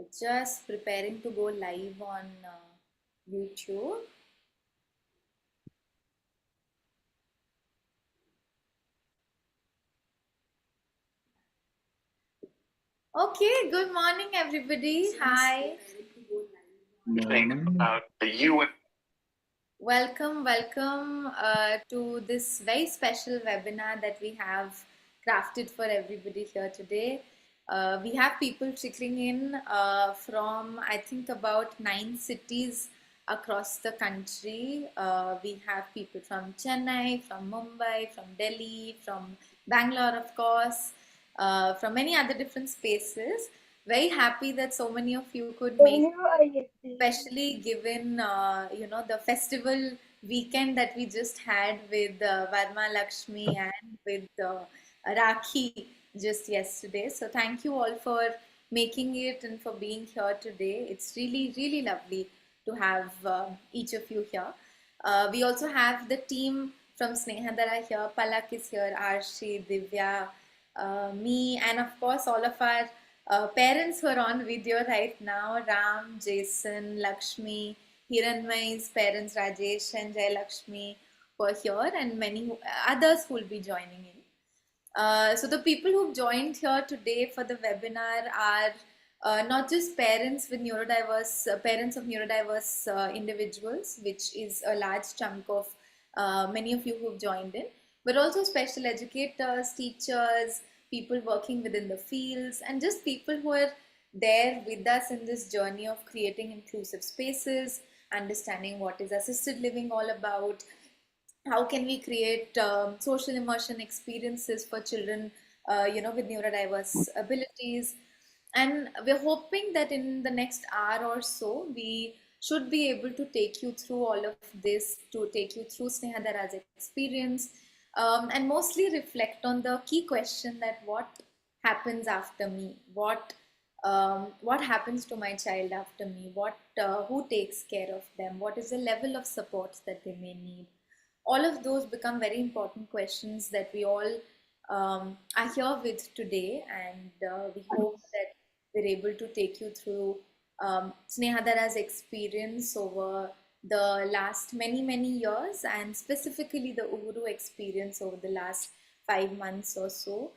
Just preparing to go live on YouTube. Okay, good morning, everybody. Hi. Welcome to this very special webinar that we have crafted for everybody here today. We have people trickling in from, I think, about 9 cities across the country. We have people from Chennai, from Mumbai, from Delhi, from Bangalore, of course, from many other different spaces. Very happy that so many of you could make it, especially given the festival weekend that we just had with Varma Lakshmi and with Rakhi just yesterday. So thank you all for making it and for being here today. It's really lovely to have each of you here. We also have the team from Snehadara here. Palak is here, Arshi, Divya, me, and of course all of our parents who are on video right now: Ram, Jason, Lakshmi, Hiranmay's parents, Rajesh and Jay Lakshmi, who are here, and many others who will be joining in. So the people who've joined here today for the webinar are not just parents with neurodiverse parents of neurodiverse individuals, which is a large chunk of many of you who've joined in, but also special educators, teachers, people working within the fields, and just people who are there with us in this journey of creating inclusive spaces, understanding what is assisted living all about, how can we create social immersion experiences for children with neurodiverse abilities. And we're hoping that in the next hour or so we should be able to take you through all of this, to take you through Snehadara's experience, and mostly reflect on the key question that what happens after me, what happens to my child after me, who takes care of them, what is the level of support that they may need. All of those become very important questions that we all are here with today, and we hope that we're able to take you through Snehadara's experience over the last many years, and specifically the Uhuru experience over the last 5 months or so,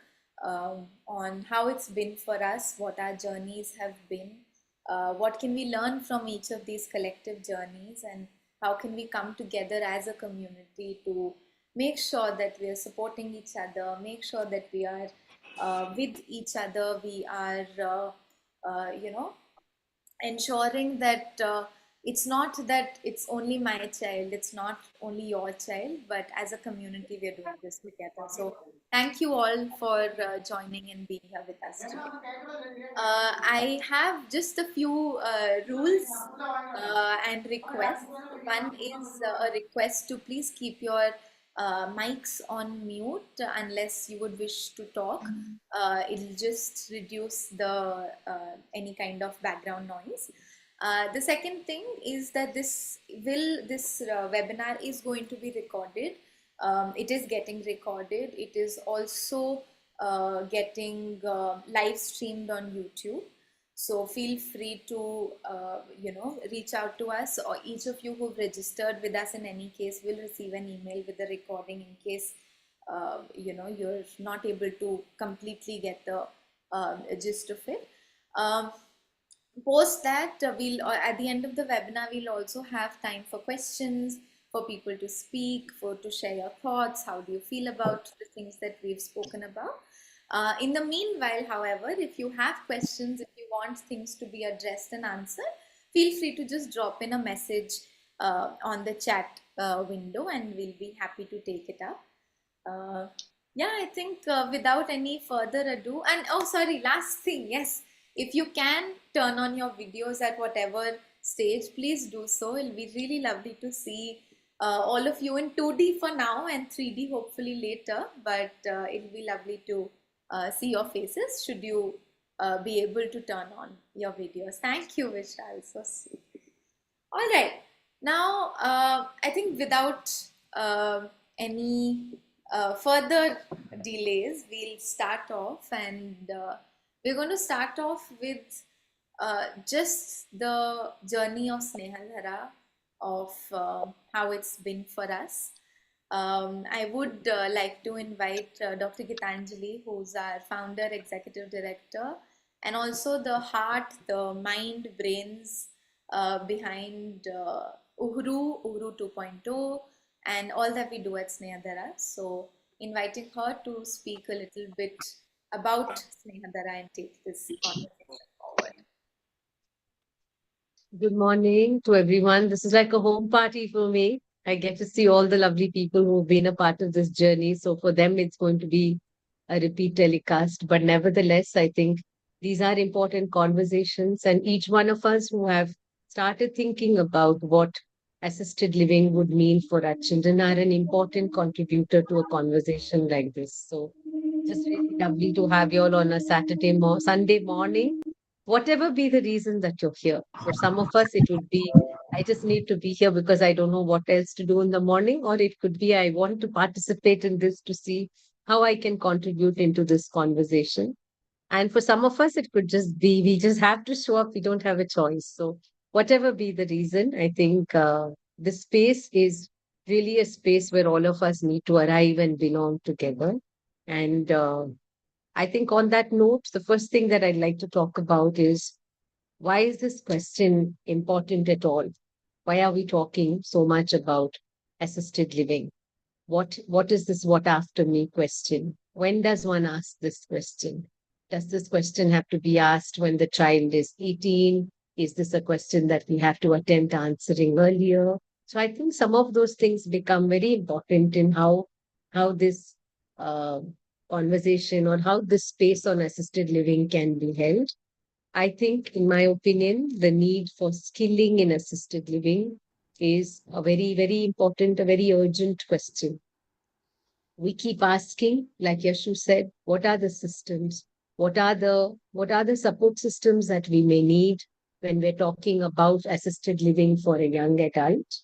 on how it's been for us, what our journeys have been, what can we learn from each of these collective journeys, and how can we come together as a community to make sure that we are supporting each other, make sure that we are with each other, we are ensuring that it's not that it's only my child, it's not only your child, but as a community we're doing this together. So thank you all for joining and being here with us today. I have just a few rules and requests. One is a request to please keep your mics on mute unless you would wish to talk. It'll just reduce the any kind of background noise. The second thing is that this webinar is going to be recorded. It is getting recorded. It is also getting live streamed on YouTube. So feel free to reach out to us, or each of you who've registered with us in any case will receive an email with the recording in case you're not able to completely get the gist of it. Post that, we'll at the end of the webinar we'll also have time for questions, for people to speak, for to share your thoughts. How do you feel about the things that we've spoken about? In the meanwhile, however, if you have questions, if you want things to be addressed and answered, feel free to just drop in a message on the chat window, and we'll be happy to take it up. Yeah, I think without any further ado, and oh, sorry, last thing, yes, if you can turn on your videos at whatever stage, please do so. It'll be really lovely to see all of you in 2D for now and 3D hopefully later, but it'll be lovely to see your faces should you be able to turn on your videos. Thank you, Vishal, so sweet. All right, now I think without any further delays, we'll start off, and we're going to start off with just the journey of Sneha, of how it's been for us. I would like to invite Dr. Gitanjali, who's our founder, executive director, and also the heart, the mind, brains behind Uhuru 2.0, and all that we do at Snehadara. So, inviting her to speak a little bit about Snehadara and take this conversation forward. Good morning to everyone. This is like a home party for me. I get to see all the lovely people who've been a part of this journey. So for them, it's going to be a repeat telecast. But nevertheless, I think these are important conversations. And each one of us who have started thinking about what assisted living would mean for our children are an important contributor to a conversation like this. So just really lovely to have you all on a Sunday morning, whatever be the reason that you're here. For some of us, it would be, I just need to be here because I don't know what else to do in the morning, or it could be, I want to participate in this to see how I can contribute into this conversation. And for some of us, it could just be, we just have to show up, we don't have a choice. So, whatever be the reason, I think this space is really a space where all of us need to arrive and belong together. And I think on that note, the first thing that I'd like to talk about is, why is this question important at all? Why are we talking so much about assisted living? What is this what after me question? When does one ask this question? Does this question have to be asked when the child is 18? Is this a question that we have to attempt answering earlier? So I think some of those things become very important in how this uh, conversation or how this space on assisted living can be held. I think, in my opinion, the need for skilling in assisted living is a very, very important, a very urgent question. We keep asking, like Yashu said, what are the systems? What are the support systems that we may need when we're talking about assisted living for a young adult?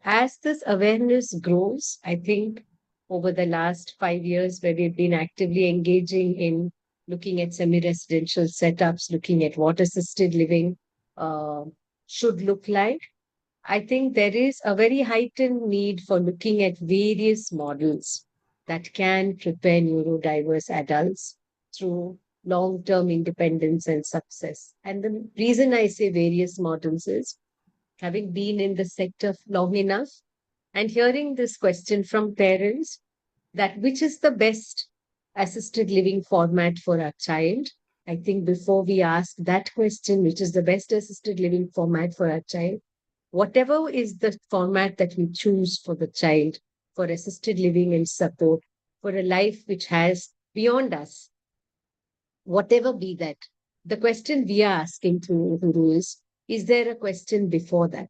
As this awareness grows, I think over the last 5 years, where we've been actively engaging in looking at semi-residential setups, looking at what assisted living uh, should look like, I think there is a very heightened need for looking at various models that can prepare neurodiverse adults through long-term independence and success. And the reason I say various models is, having been in the sector long enough and hearing this question from parents, that which is the best assisted living format for our child. I think before we ask that question, which is the best assisted living format for our child, whatever is the format that we choose for the child, for assisted living and support, for a life which has beyond us, whatever be that, the question we are asking through Guru is there a question before that?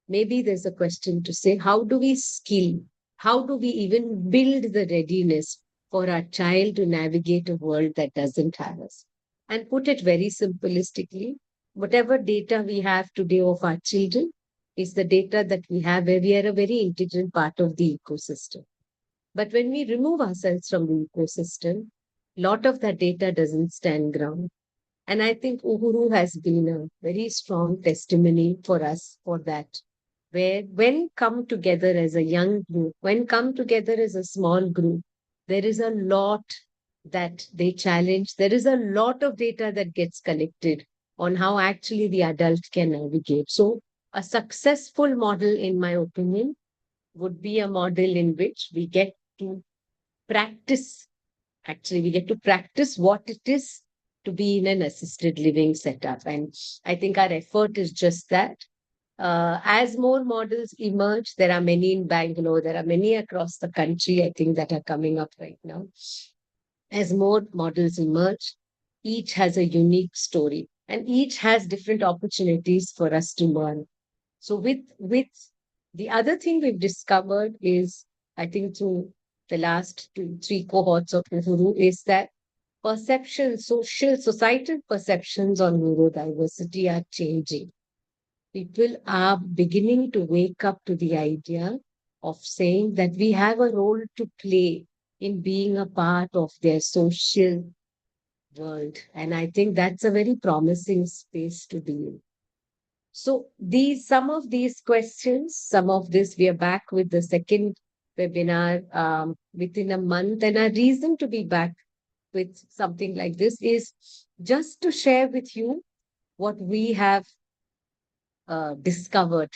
Maybe there's a question to say, how do we skill? How do we even build the readiness for our child to navigate a world that doesn't have us? And put it very simplistically, whatever data we have today of our children is the data that we have where we are a very integral part of the ecosystem. But when we remove ourselves from the ecosystem, a lot of that data doesn't stand ground. And I think Uhuru has been a very strong testimony for us for that, where when come together as a young group, when come together as a small group, there is a lot that they challenge. There is a lot of data that gets collected on how actually the adult can navigate. So a successful model, in my opinion, would be a model in which we get to practice. Actually, we get to practice what it is to be in an assisted living setup. And I think our effort is just that. As more models emerge, there are many in Bangalore, there are many across the country, I think, that are coming up right now. As more models emerge, each has a unique story and each has different opportunities for us to learn. So with the other thing we've discovered is, I think through the last 2, 3 cohorts of Uhuru, is that societal perceptions on neurodiversity are changing. People are beginning to wake up to the idea of saying that we have a role to play in being a part of their social world. And I think that's a very promising space to be in. So these some of these questions, some of this, we are back with the second webinar within a month. And our reason to be back with something like this is just to share with you what we have discovered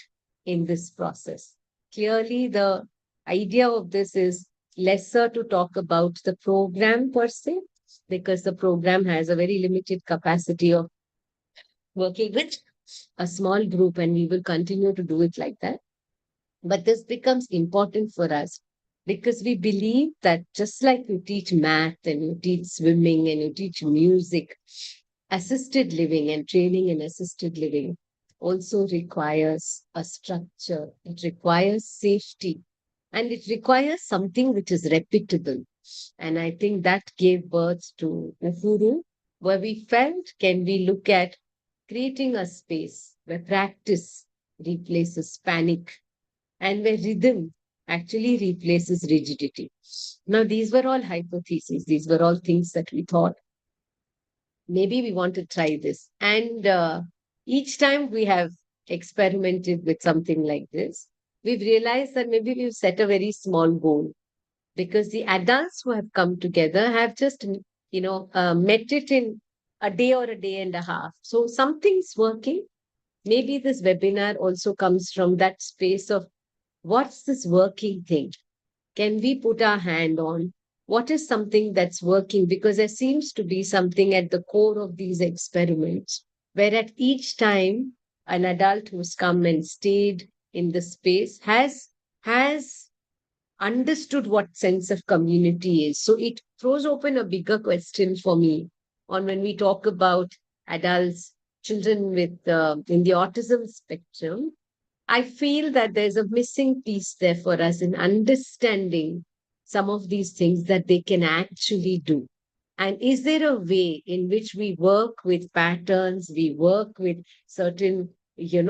in this process. Clearly, the idea of this is lesser to talk about the program per se, because the program has a very limited capacity of working with a small group, and we will continue to do it like that. But this becomes important for us because we believe that just like you teach math and you teach swimming and you teach music, assisted living and training in assisted living also requires a structure. It requires safety and it requires something which is repeatable. And I think that gave birth to Uhuru, where we felt, can we look at creating a space where practice replaces panic and where rhythm actually replaces rigidity. Now, these were all hypotheses. These were all things that we thought maybe we want to try this. And each time we have experimented with something like this, we've realized that maybe we've set a very small goal because the adults who have come together have just, met it in a day or a day and a half. So something's working. Maybe this webinar also comes from that space of what's this working thing? Can we put our hand on what is something that's working? Because there seems to be something at the core of these experiments, where at each time an adult who's come and stayed in the space has understood what sense of community is. So it throws open a bigger question for me on when we talk about adults, children with in the autism spectrum. I feel that there's a missing piece there for us in understanding some of these things that they can actually do. And is there a way in which we work with patterns, we work with certain,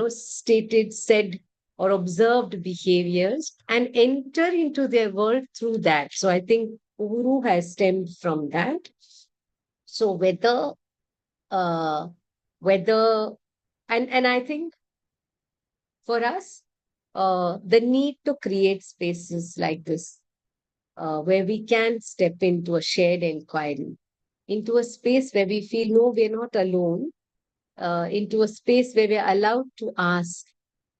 stated, said, or observed behaviors and enter into their world through that? So I think Uru has stemmed from that. So uh, whether, and I think for us, the need to create spaces like this, where we can step into a shared inquiry, into a space where we feel, no, we're not alone, into a space where we're allowed to ask,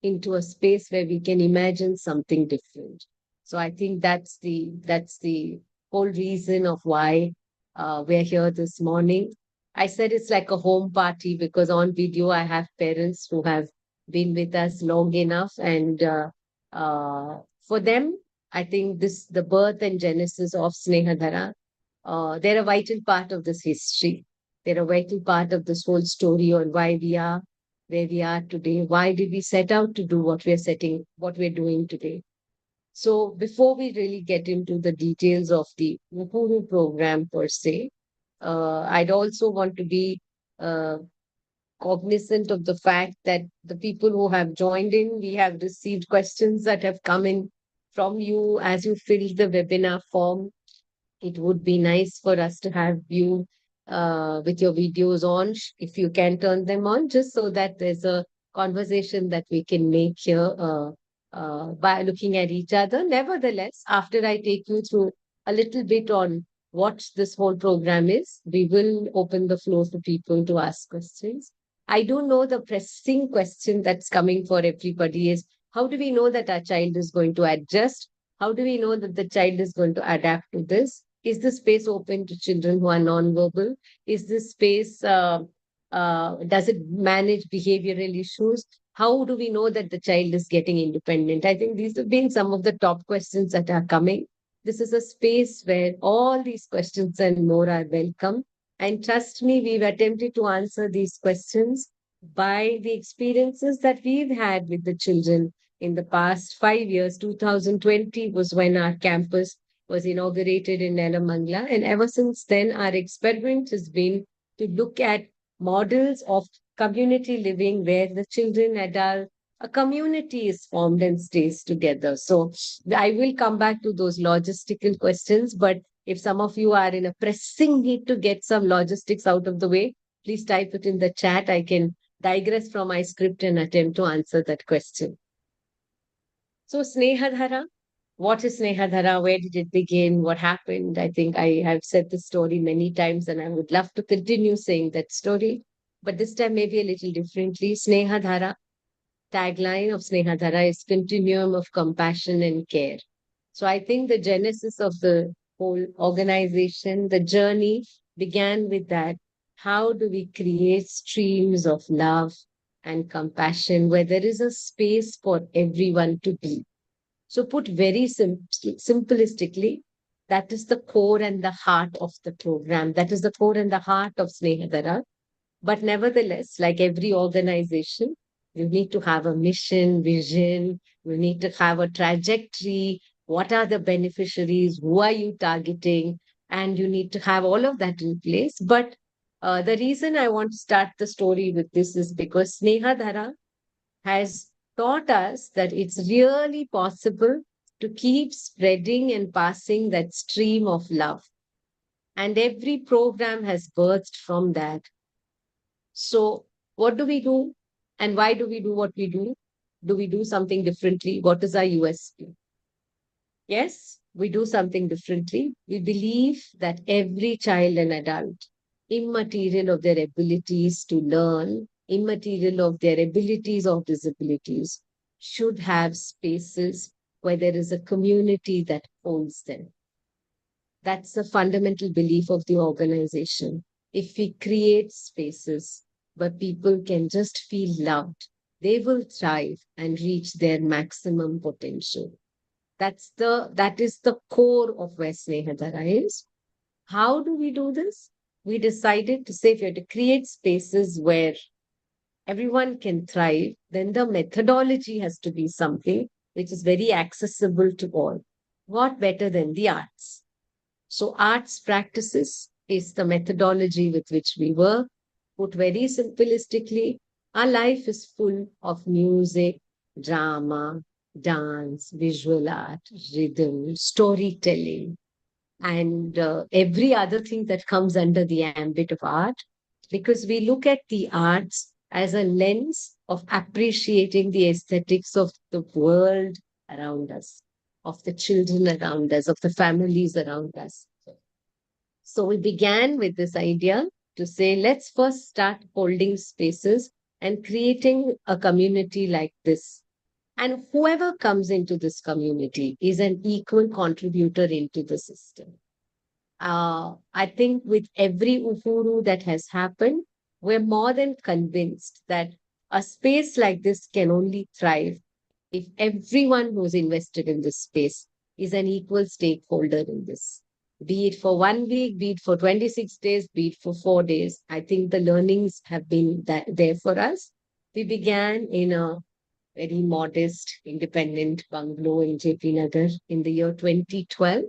into a space where we can imagine something different. So I think that's the whole reason of why we're here this morning. I said it's like a home party because on video I have parents who have been with us long enough, and for them, I think this the birth and genesis of Snehadhara. They're a vital part of this history. They're a vital part of this whole story on why we are where we are today. Why did we set out to do what we're doing today? So before we really get into the details of the Uhuru program per se, I'd also want to be uh, cognizant of the fact that the people who have joined in, we have received questions that have come in from you as you filled the webinar form. It would be nice for us to have you with your videos on, if you can turn them on, just so that there's a conversation that we can make here by looking at each other. Nevertheless, after I take you through a little bit on what this whole program is, we will open the floor for people to ask questions. I do know the pressing question that's coming for everybody is, how do we know that our child is going to adjust? How do we know that the child is going to adapt to this? Is the space open to children who are nonverbal? Is this space, does it manage behavioral issues? How do we know that the child is getting independent? I think these have been some of the top questions that are coming. This is a space where all these questions and more are welcome. And trust me, we've attempted to answer these questions by the experiences that we've had with the children in the past 5 years. 2020 was when our campus was inaugurated in Nelamangala. And ever since then, our experiment has been to look at models of community living where the children, adult, a community is formed and stays together. So I will come back to those logistical questions, but If some of you are in a pressing need to get some logistics out of the way, please type it in the chat. I can digress from my script and attempt to answer that question. So, Snehadhara, what is Snehadhara? Where did it begin? What happened? I think I have said the story many times and I would love to continue saying that story. But this time, maybe a little differently. Snehadhara, tagline of Snehadhara is continuum of compassion and care. So I think the genesis of the whole organization, the journey began with that. How do we create streams of love and compassion where there is a space for everyone to be? So, put very simplistically, that is the core and the heart of the program. That is the core and the heart of Snehadara. But nevertheless, like every organization, you need to have a mission, vision, you need to have a trajectory. What are the beneficiaries? Who are you targeting? And you need to have all of that in place. But the reason I want to start the story with this is because Snehadhara has taught us that it's really possible to keep spreading and passing that stream of love. And every program has birthed from that. So, what do we do? And why do we do what we do? Do we do something differently? What is our USP? Yes, we do something differently. We believe that every child and adult, immaterial of their abilities to learn, immaterial of their abilities or disabilities, should have spaces where there is a community that holds them. That's the fundamental belief of the organization. If we create spaces where people can just feel loved, they will thrive and reach their maximum potential. That is the core of where Snehadara is. How do we do this? We decided to say if you have to create spaces where everyone can thrive, then the methodology has to be something which is very accessible to all. What better than the arts? So, arts practices is the methodology with which we work. Put very simplistically, our life is full of music, drama, dance, visual art, rhythm, storytelling, and every other thing that comes under the ambit of art, because we look at the arts as a lens of appreciating the aesthetics of the world around us, of the children around us, of the families around us. So we began with this idea to say, let's first start holding spaces and creating a community like this. And whoever comes into this community is an equal contributor into the system. I think with every Uhuru that has happened, we're more than convinced that a space like this can only thrive if everyone who's invested in this space is an equal stakeholder in this. Be it for 1 week, be it for 26 days, be it for 4 days. I think the learnings have been there for us. We began in a very modest, independent bungalow in JP Nagar in the year 2012.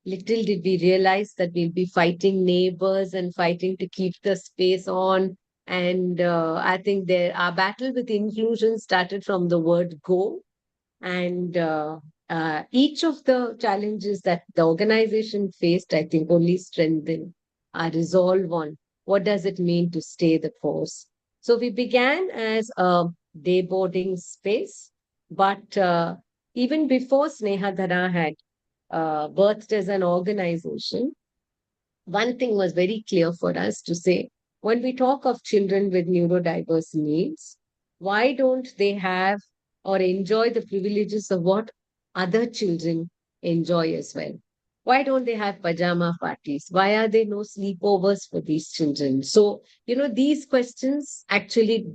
Little did we realize that we'll be fighting neighbors and fighting to keep the space on. And I think our battle with inclusion started from the word go. And each of the challenges that the organization faced, I think, only strengthened our resolve on what does it mean to stay the course. So we began as a day boarding space, but even before Snehadhara had birthed as an organization, one thing was very clear for us to say when we talk of children with neurodiverse needs, why don't they have or enjoy the privileges of what other children enjoy as well? Why don't they have pajama parties? Why are there no sleepovers for these children? So, these questions actually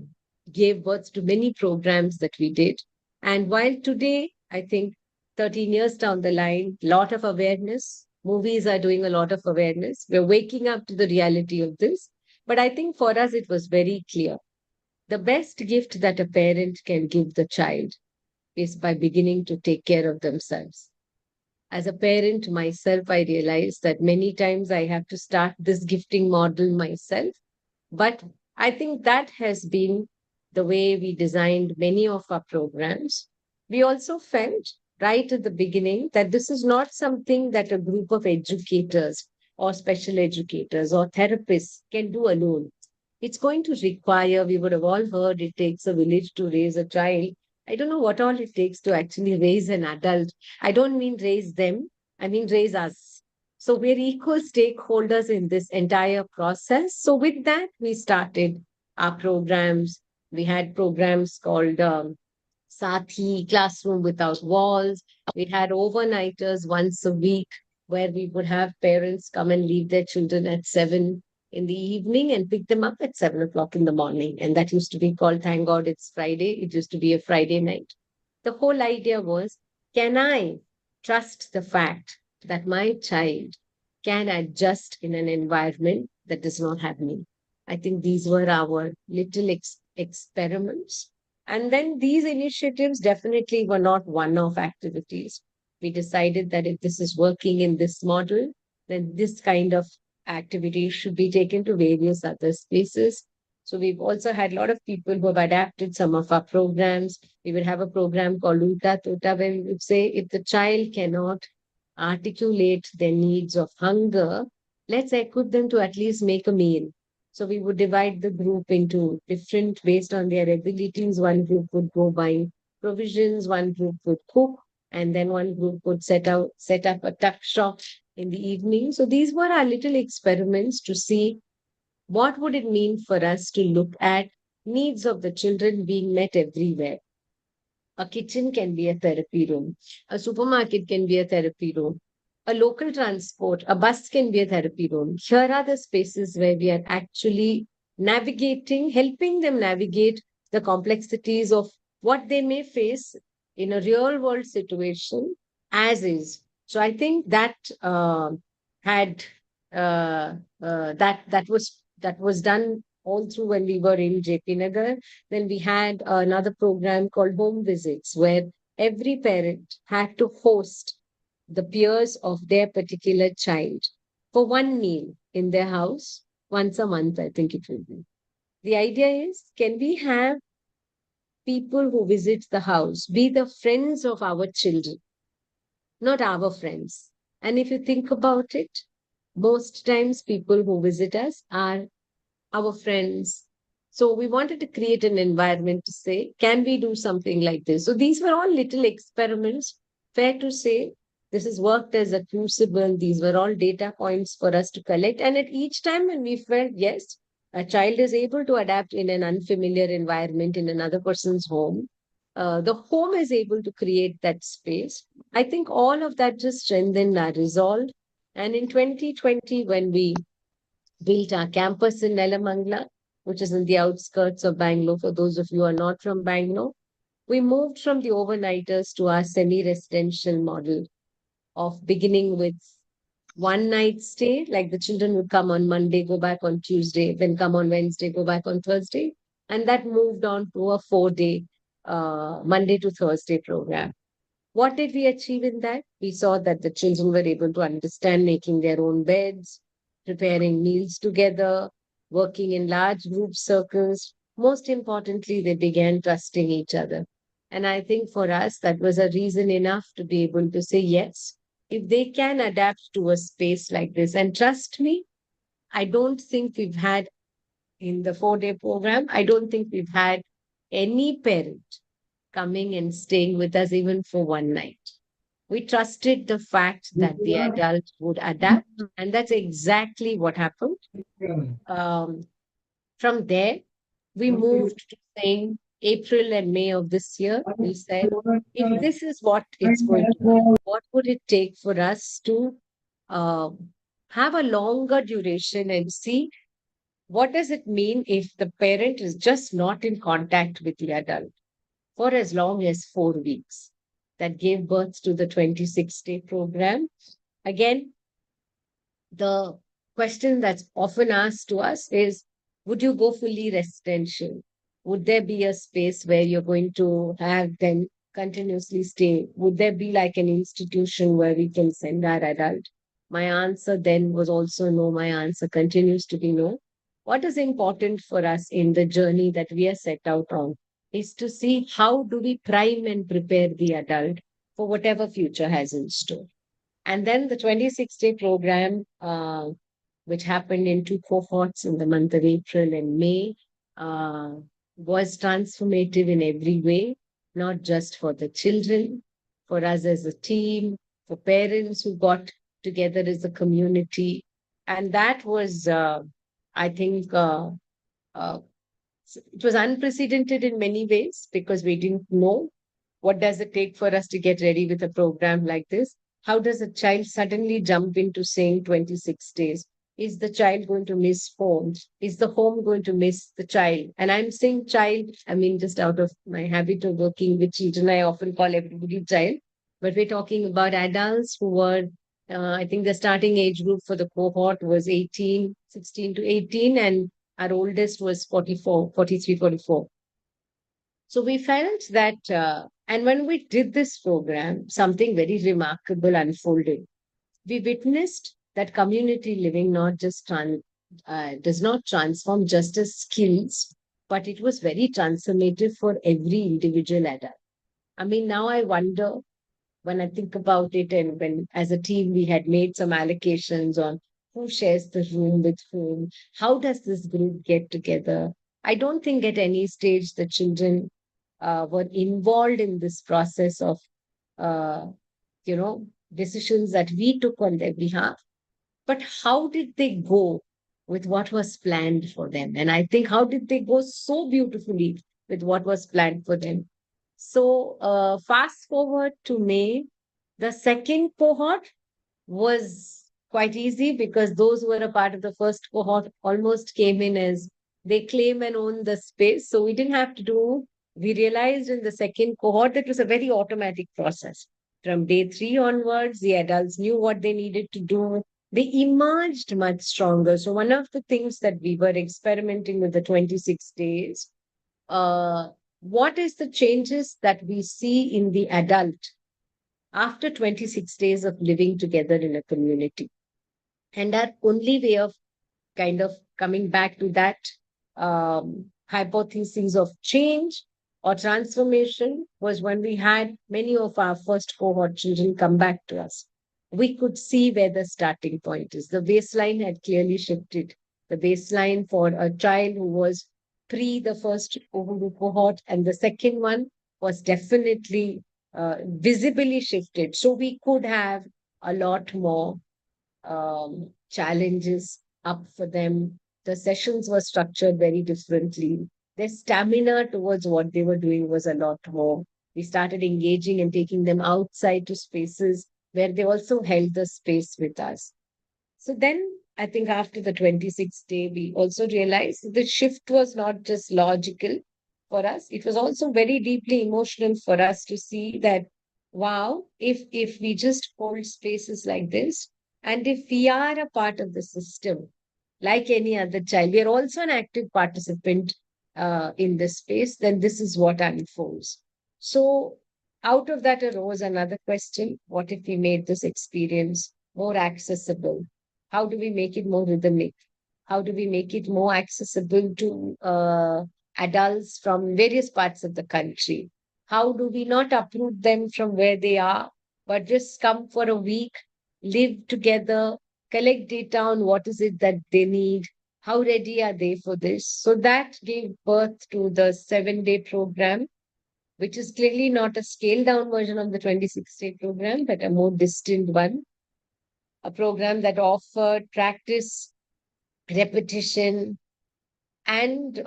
gave birth to many programs that we did. And while today, I think 13 years down the line, lot of awareness, movies are doing a lot of awareness. We're waking up to the reality of this. But I think for us, it was very clear. The best gift that a parent can give the child is by beginning to take care of themselves. As a parent myself, I realized that many times I have to start this gifting model myself. But I think that has been the way we designed many of our programs. We also felt right at the beginning that this is not something that a group of educators or special educators or therapists can do alone. It's going to require, we would have all heard, it takes a village to raise a child. I don't know what all it takes to actually raise an adult. I don't mean raise them, I mean raise us. So we're equal stakeholders in this entire process. So with that, we started our programs. We had programs called Sathi, Classroom Without Walls. We had overnighters once a week where we would have parents come and leave their children at 7 in the evening and pick them up at 7 o'clock in the morning. And that used to be called, thank God it's Friday. It used to be a Friday night. The whole idea was, can I trust the fact that my child can adjust in an environment that does not have me? I think these were our little experiments. And then these initiatives definitely were not one off activities. We decided that if this is working in this model, then this kind of activities should be taken to various other spaces. So we've also had a lot of people who have adapted some of our programs. We would have a program called Ulta Tota, where we would say if the child cannot articulate their needs of hunger, let's equip them to at least make a meal. So we would divide the group into different based on their abilities. One group would go buy provisions, one group would cook, and then one group would set up a tuck shop in the evening. So these were our little experiments to see what would it mean for us to look at needs of the children being met everywhere. A kitchen can be a therapy room. A supermarket can be a therapy room. A local transport, a bus can be a therapy room. Here are the spaces where we are actually navigating, helping them navigate the complexities of what they may face in a real world situation as is. So I think that had that was done all through when we were in JP Nagar. Then we had another program called Home Visits, where every parent had to host the peers of their particular child for one meal in their house once a month, I think it will be. The idea is, can we have people who visit the house be the friends of our children, not our friends? And if you think about it, most times people who visit us are our friends. So we wanted to create an environment to say, can we do something like this? So these were all little experiments. Fair to say, this has worked as a crucible. These were all data points for us to collect. And at each time when we felt, yes, a child is able to adapt in an unfamiliar environment in another person's home, the home is able to create that space. I think all of that just strengthened our resolve. And in 2020, when we built our campus in Nelamangala, which is in the outskirts of Bangalore. For those of you who are not from Bangalore, we moved from the overnighters to our semi residential model of beginning with one night stay, like the children would come on Monday, go back on Tuesday, then come on Wednesday, go back on Thursday. And that moved on to a 4 day, Monday to Thursday program. What did we achieve in that? We saw that the children were able to understand making their own beds, preparing meals together, working in large group circles. Most importantly, they began trusting each other. And I think for us, that was a reason enough to be able to say, yes, if they can adapt to a space like this. And trust me, I don't think we've had in the 4 day program, I don't think we've had any parent coming and staying with us even for one night. We trusted the fact that the adult would adapt, and that's exactly what happened. Um, from there, we moved to saying April and May of this year, we said, if this is what it's going to be, what would it take for us to uh, have a longer duration and see what does it mean if the parent is just not in contact with the adult for as long as 4 weeks? That gave birth to the 26-day program. Again, the question that's often asked to us is, would you go fully residential? Would there be a space where you're going to have them continuously stay? Would there be like an institution where we can send our adult? My answer then was also no. My answer continues to be no. What is important for us in the journey that we are set out on is to see how do we prime and prepare the adult for whatever future has in store. And then the 26-day program, which happened in two cohorts in the month of April and May, uh, was transformative in every way, not just for the children, for us as a team, for parents who got together as a community. And that was, I think, uh, it was unprecedented in many ways because we didn't know what does it take for us to get ready with a program like this. How does a child suddenly jump into saying 26 days? Is the child going to miss home? Is the home going to miss the child? And I'm saying child, I mean, just out of my habit of working with children, I often call everybody child. But we're talking about adults who were, I think the starting age group for the cohort was 18, 16 to 18, and our oldest was 44, 43, 44. So we felt that, and when we did this program, something very remarkable unfolded. We witnessed that community living not just does not transform just as skills, but it was very transformative for every individual adult. I mean, now I wonder when I think about it, and when as a team we had made some allocations on who shares the room with whom, how does this group get together? I don't think at any stage the children were involved in this process of, uh, decisions that we took on their behalf. But how did they go with what was planned for them? And I think how did they go so beautifully with what was planned for them? So, fast forward to May, the second cohort was quite easy because those who were a part of the first cohort almost came in as they claim and own the space. So we didn't have to do, we realized in the second cohort that it was a very automatic process. From day three onwards, the adults knew what they needed to do. They emerged much stronger. So one of the things that we were experimenting with the 26 days, uh, what is the changes that we see in the adult after 26 days of living together in a community? And our only way of kind of coming back to that hypothesis of change or transformation was when we had many of our first cohort children come back to us. We could see where the starting point is. The baseline had clearly shifted. The baseline for a child who was pre the first cohort and the second one was definitely visibly shifted. So we could have a lot more challenges up for them. The sessions were structured very differently. Their stamina towards what they were doing was a lot more. We started engaging and taking them outside to spaces where they also held the space with us. So then I think after the 26th day, we also realized the shift was not just logical for us, it was also very deeply emotional for us to see that, wow, if we just hold spaces like this, and if we are a part of the system, like any other child, we are also an active participant in this space, then this is what unfolds. So out of that arose another question: what if we made this experience more accessible? How do we make it more rhythmic? How do we make it more accessible to adults from various parts of the country? How do we not uproot them from where they are, but just come for a week, live together, collect data on what is it that they need, how ready are they for this? So that gave birth to the 7-day program, which is clearly not a scaled down version of the 26-day program, but a more distant one, a program that offered practice, repetition, and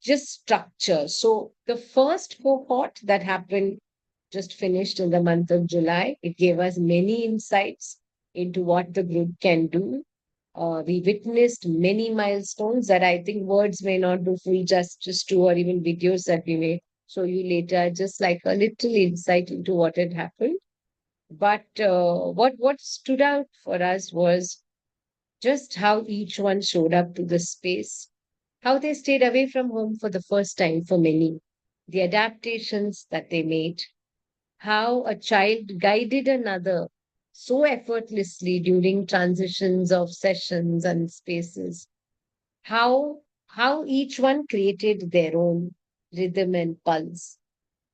just structure. So the first cohort that happened just finished in the month of July. It gave us many insights into what the group can do. We witnessed many milestones that I think words may not do full justice to, or even videos that we may show you later, just like a little insight into what had happened. But what stood out for us was just how each one showed up to the space, how they stayed away from home for the first time for many, the adaptations that they made, how a child guided another so effortlessly during transitions of sessions and spaces, how each one created their own rhythm and pulse.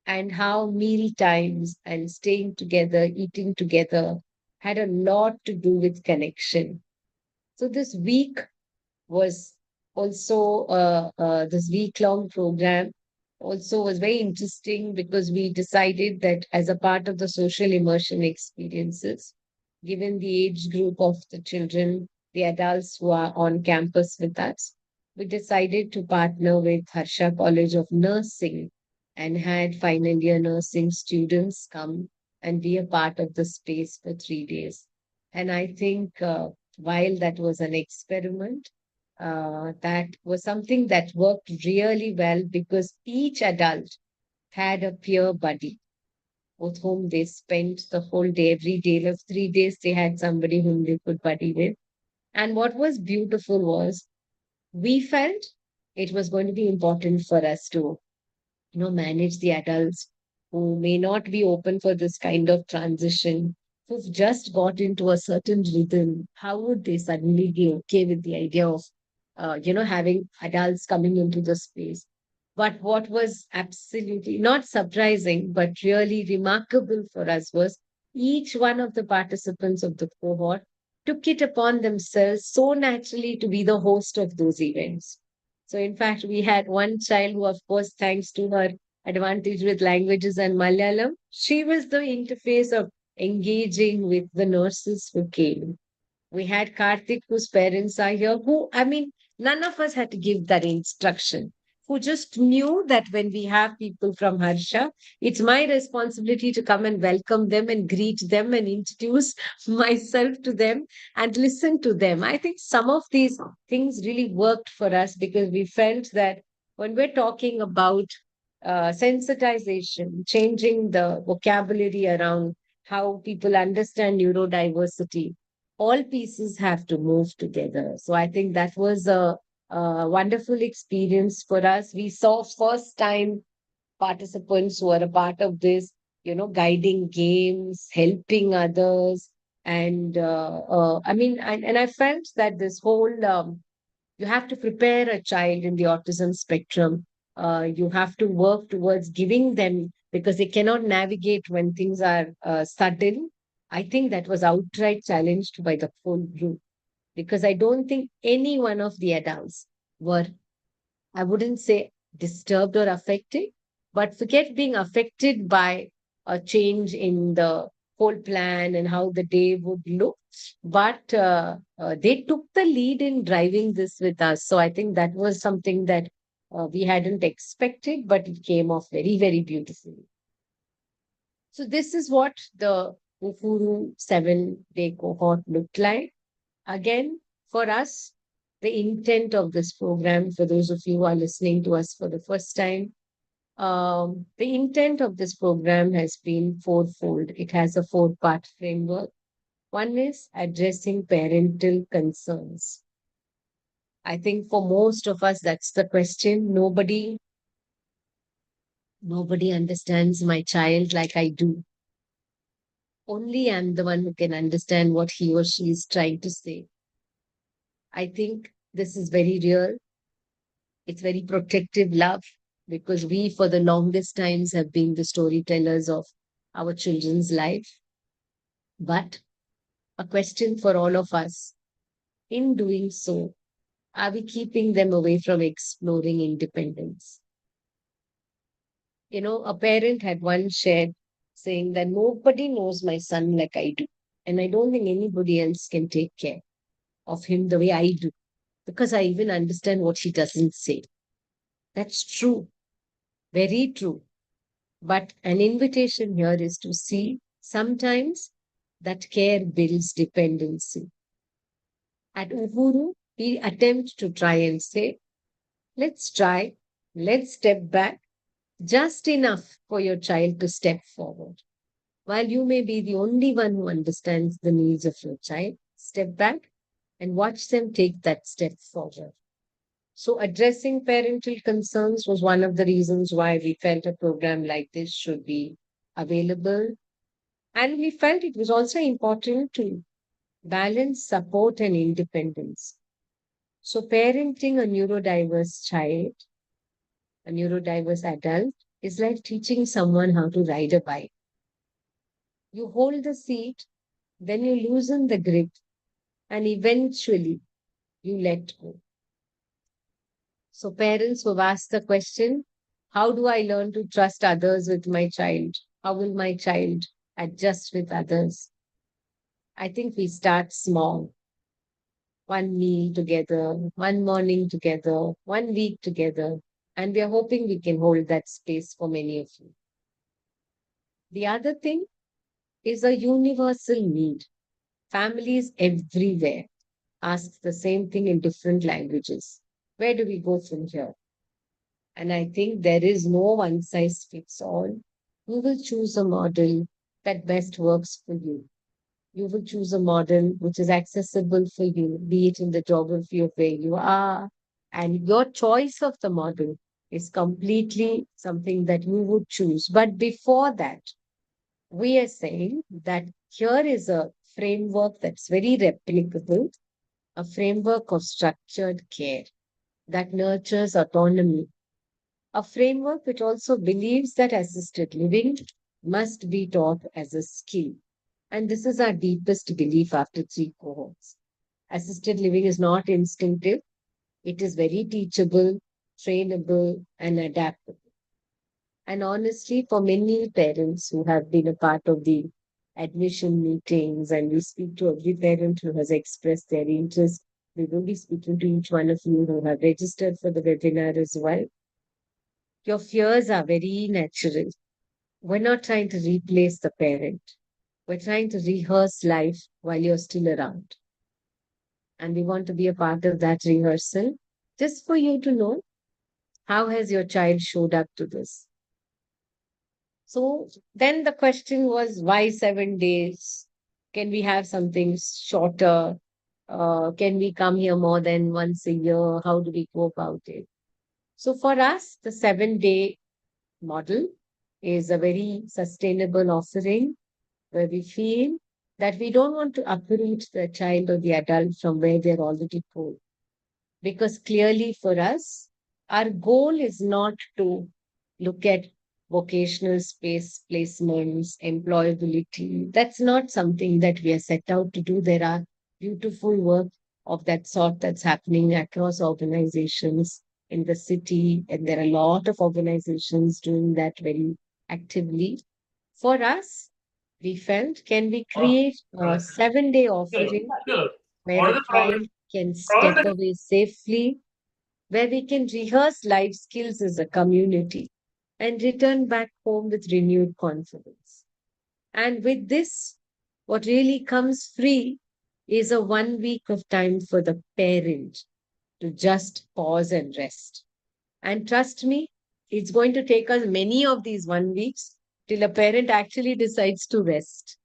and how meal times and staying together, eating together had a lot to do with connection. So this week was also this week-long program also was very interesting because we decided that as a part of the social immersion experiences, given the age group of the children, the adults who are on campus with us, we decided to partner with Harsha College of Nursing and had final year nursing students come and be a part of the space for 3 days. And I think while that was an experiment, that was something that worked really well because each adult had a peer buddy with whom they spent the whole day, every day of 3 days, they had somebody whom they could buddy with. And what was beautiful was we felt it was going to be important for us to manage the adults who may not be open for this kind of transition, who've just got into a certain rhythm. How would they suddenly be okay with the idea of, having adults coming into the space? But what was absolutely not surprising, but really remarkable for us was each one of the participants of the cohort took it upon themselves so naturally to be the host of those events. So, in fact, we had one child who, of course, thanks to her advantage with languages and Malayalam, she was the interface of engaging with the nurses who came. We had Karthik, whose parents are here, who, I mean, none of us had to give that instruction, who just knew that when we have people from Harsha, it's my responsibility to come and welcome them and greet them and introduce myself to them and listen to them. I think some of these things really worked for us because we felt that when we're talking about sensitization, changing the vocabulary around how people understand neurodiversity, all pieces have to move together. So I think that was a wonderful experience for us. We saw first time participants who are a part of this, guiding games, helping others. And and I felt that this whole you have to prepare a child in the autism spectrum. You have to work towards giving them because they cannot navigate when things are sudden. I think that was outright challenged by the whole group because I don't think any one of the adults were, I wouldn't say disturbed or affected, but forget being affected by a change in the whole plan and how the day would look. But they took the lead in driving this with us. So I think that was something that we hadn't expected, but it came off very, very beautifully. So this is what the Ufuru 7 day cohort looked like. Again, for us, the intent of this program, for those of you who are listening to us for the first time, the intent of this program has been fourfold. It has a four-part framework. One is addressing parental concerns. I think for most of us, that's the question. Nobody understands my child like I do. Only I'm the one who can understand what he or she is trying to say. I think this is very real. It's very protective love because we, for the longest times, have been the storytellers of our children's life. But a question for all of us in doing so, are we keeping them away from exploring independence? A parent had once shared saying that nobody knows my son like I do. And I don't think anybody else can take care of him the way I do because I even understand what he doesn't say. That's true, very true. But an invitation here is to see sometimes that care builds dependency. At Uhuru, we attempt to try and say, let's try, let's step back just enough for your child to step forward. While you may be the only one who understands the needs of your child, step back and watch them take that step forward. So, addressing parental concerns was one of the reasons why we felt a program like this should be available. And we felt it was also important to balance support and independence. So, parenting a neurodiverse child, a neurodiverse adult, is like teaching someone how to ride a bike. You hold the seat, then you loosen the grip, and eventually you let go. So, parents who have asked the question, how do I learn to trust others with my child? How will my child adjust with others? I think we start small, one meal together, one morning together, one week together, and we are hoping we can hold that space for many of you. The other thing is a universal need. Families everywhere ask the same thing in different languages. Where do we go from here? And I think there is no one size fits all. You will choose a model that best works for you. You will choose a model which is accessible for you, be it in the geography of where you are. And your choice of the model is completely something that you would choose. But before that, we are saying that here is a framework that's very replicable, a framework of structured care that nurtures autonomy, a framework which also believes that assisted living must be taught as a skill. And this is our deepest belief after three cohorts. Assisted living is not instinctive, it is very teachable, trainable, and adaptable. And honestly, for many parents who have been a part of the admission meetings, and we speak to every parent who has expressed their interest, we will be speaking to each one of you who have registered for the webinar as well. Your fears are very natural. We're not trying to replace the parent. We're trying to rehearse life while you're still around. And we want to be a part of that rehearsal just for you to know how has your child showed up to this. So then the question was, why 7 days? Can we have something shorter? Can we come here more than once a year? How do we go about it? So for us, the 7 day model is a very sustainable offering where we feel that we don't want to uproot the child or the adult from where they're already going. Because clearly for us, our goal is not to look at vocational space placements, employability. That's not something that we are set out to do. There are beautiful work of that sort that's happening across organizations in the city, and there are a lot of organizations doing that very actively. For us, we felt, can we create a 7 day offering where a child can step away safely, where we can rehearse life skills as a community and return back home with renewed confidence. And with this, what really comes free is a 1 week of time for the parent to just pause and rest. And trust me, it's going to take us many of these 1 weeks till a parent actually decides to rest.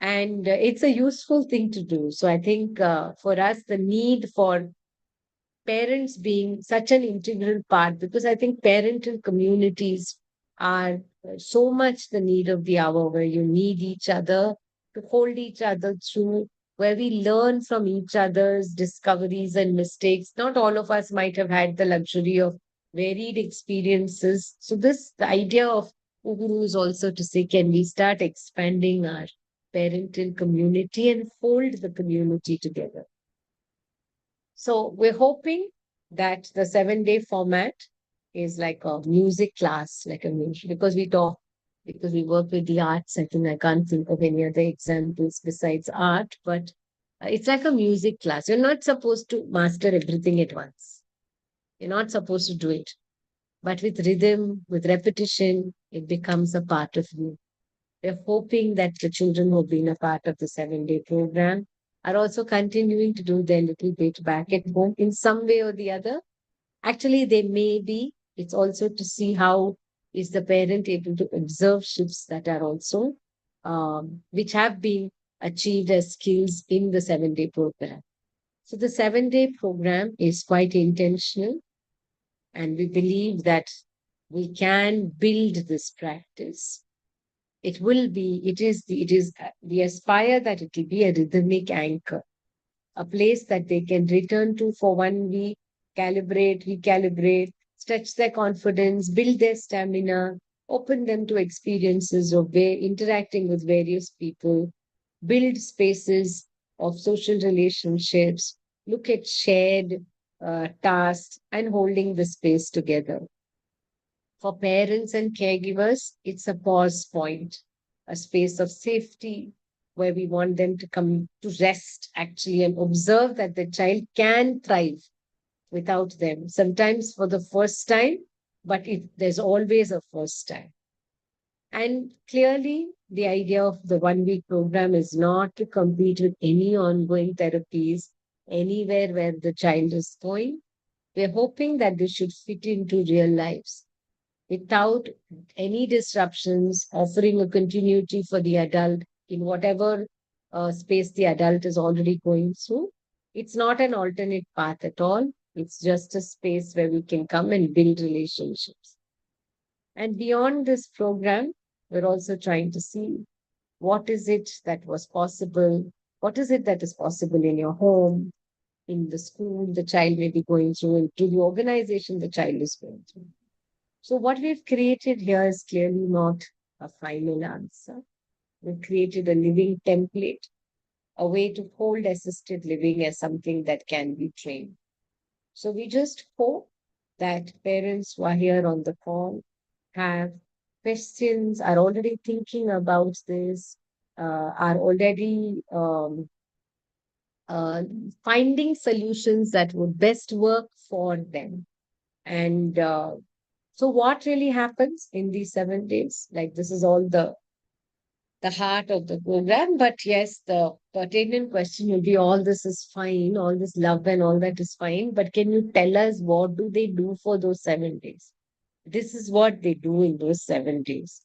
And it's a useful thing to do. So I think for us, the need for parents being such an integral part, because I think parental communities are so much the need of the hour, where you need each other to hold each other through, where we learn from each other's discoveries and mistakes. Not all of us might have had the luxury of varied experiences. So this, the idea of Uhuru is also to say, can we start expanding our parental community and hold the community together? So we're hoping that the 7 day format is like a music class, like a music, because we talk, because we work with the arts. I think I can't think of any other examples besides art, but it's like a music class. You're not supposed to master everything at once. You're not supposed to do it. But with rhythm, with repetition, it becomes a part of you. We're hoping that the children who've been a part of the 7 day program are also continuing to do their little bit back at home in some way or the other. Actually, they may be. It's also to see how is the parent able to observe shifts that are also, which have been achieved as skills in the 7 day program. So the 7 day program is quite intentional, and we believe that we can build this practice. It will be, we aspire that it will be a rhythmic anchor, a place that they can return to for 1 week, calibrate, recalibrate, stretch their confidence, build their stamina, open them to experiences of interacting with various people, build spaces of social relationships, look at shared tasks, and holding the space together. For parents and caregivers, it's a pause point, a space of safety where we want them to come to rest actually and observe that the child can thrive without them. Sometimes for the first time, but there's always a first time. And clearly, the idea of the 1 week program is not to compete with any ongoing therapies anywhere where the child is going. We're hoping that this should fit into real lives without any disruptions, offering a continuity for the adult in whatever space the adult is already going through. It's not an alternate path at all. It's just a space where we can come and build relationships. And beyond this program, we're also trying to see what is it that was possible, what is it that is possible in your home, in the school the child may be going through, into the organization the child is going through. So, what we've created here is clearly not a final answer. We've created a living template, a way to hold assisted living as something that can be trained. So, we just hope that parents who are here on the call have questions, are already thinking about this, are already uh, finding solutions that would best work for them. And so, what really happens in these 7 days? Like, this is all the heart of the program. But yes, the pertinent question will be all this is fine, all this love and all that is fine. But can you tell us what do they do for those 7 days? This is what they do in those 7 days.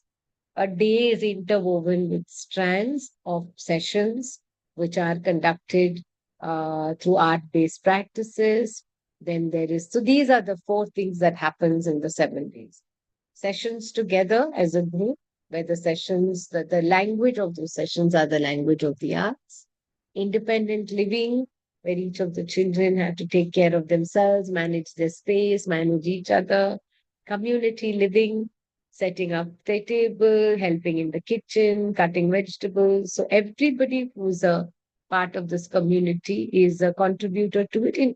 A day is interwoven with strands of sessions which are conducted through art-based practices. Then there is, so these are the four things that happens in the 7 days. Sessions together as a group, where the language of those sessions are the language of the arts. Independent living, where each of the children have to take care of themselves, manage their space, manage each other. Community living, setting up the table, helping in the kitchen, cutting vegetables. So everybody who's a part of this community is a contributor to it in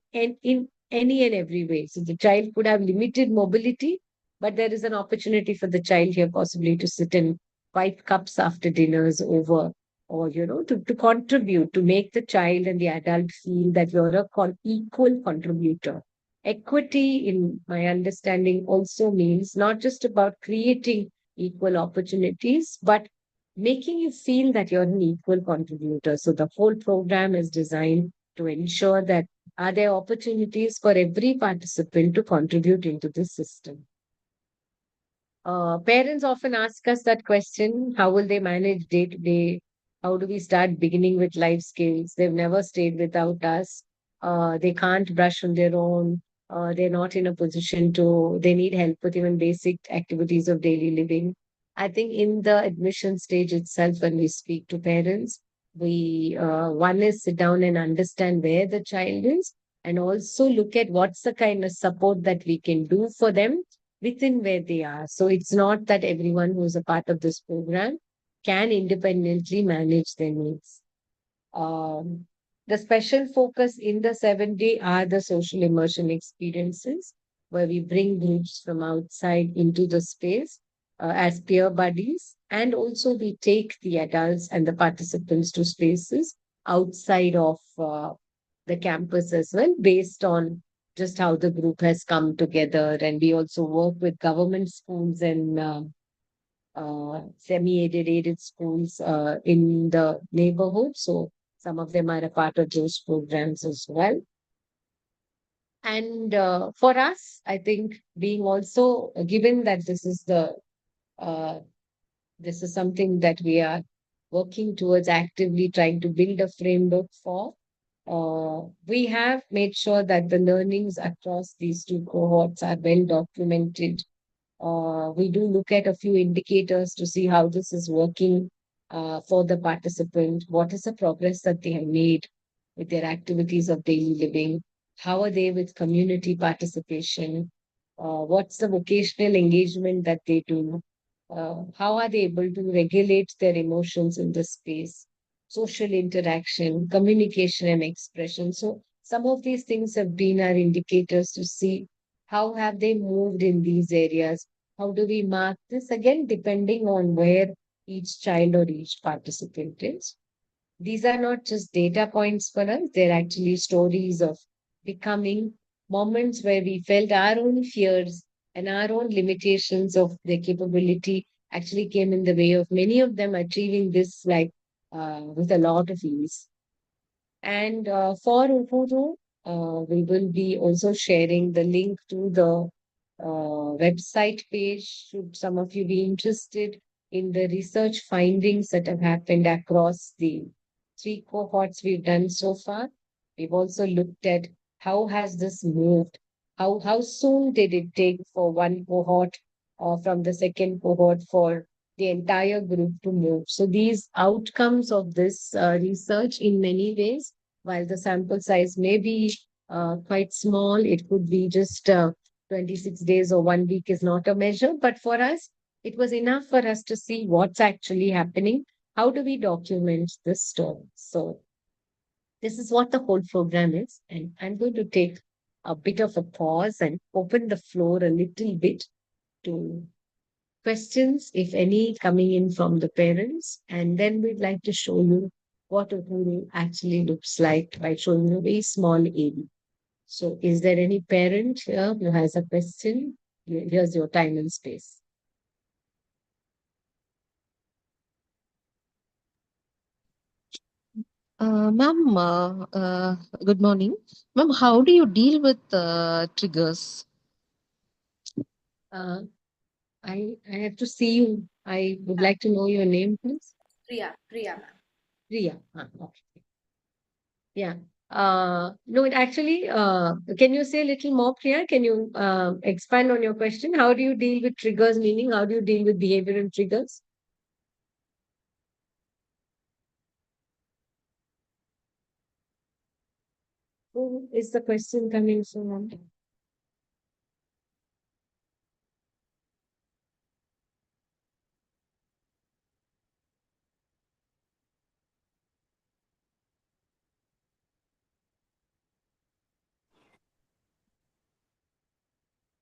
any and every way. So the child could have limited mobility, but there is an opportunity for the child here possibly to sit and wipe cups after dinners over, or to contribute, to make the child and the adult feel that you're a equal contributor. Equity, in my understanding, also means not just about creating equal opportunities, but making you feel that you're an equal contributor. So the whole program is designed to ensure that are there opportunities for every participant to contribute into the system. Parents often ask us that question: how will they manage day to day? How do we start beginning with life skills? They've never stayed without us. They can't brush on their own. They're not in a position to, they need help with even basic activities of daily living. I think in the admission stage itself, when we speak to parents, one is sit down and understand where the child is, and also look at what's the kind of support that we can do for them within where they are. So it's not that everyone who's a part of this program can independently manage their needs. Um, the special focus in the 7 day are the social immersion experiences, where we bring groups from outside into the space as peer buddies. And also, we take the adults and the participants to spaces outside of the campus as well, based on just how the group has come together. And we also work with government schools and semi-aided aided schools in the neighborhood. So some of them are a part of those programs as well. And for us, I think being also given that uh, this is something that we are working towards actively trying to build a framework for. We have made sure that the learnings across these two cohorts are well documented. We do look at a few indicators to see how this is working for the participant. What is the progress that they have made with their activities of daily living? How are they with community participation? what's the vocational engagement that they do, how are they able to regulate their emotions in the space, social interaction, communication, and expression. So some of these things have been our indicators to see how have they moved in these areas. How do we mark this again, depending on where each child or each participant is. These are not just data points for us, they're actually stories of becoming, moments where we felt our own fears and our own limitations of their capability actually came in the way of many of them achieving this like with a lot of ease. And for Ubuntu, we will be also sharing the link to the website page. Should some of you be interested in the research findings that have happened across the three cohorts we've done so far, we've also looked at how has this moved. How soon did it take for one cohort or from the second cohort for the entire group to move. So these outcomes of this research in many ways, while the sample size may be quite small, it could be just 26 days or 1 week is not a measure. But for us, it was enough for us to see what's actually happening. How do we document this story? So this is what the whole program is. And I'm going to take a bit of a pause and open the floor a little bit to questions, if any, coming in from the parents. And then we'd like to show you what a guru actually looks like by showing you a very small area. So, is there any parent here who has a question? Here's your time and space. Ma'am, good morning. Ma'am, how do you deal with triggers? Uh, I have to see you. I would like to know your name, please. Priya, ma'am. Priya. Okay. Yeah. No, it actually, can you say a little more, Priya? Can you expand on your question? How do you deal with triggers? Meaning, how do you deal with behavioral triggers? Who is the question coming from?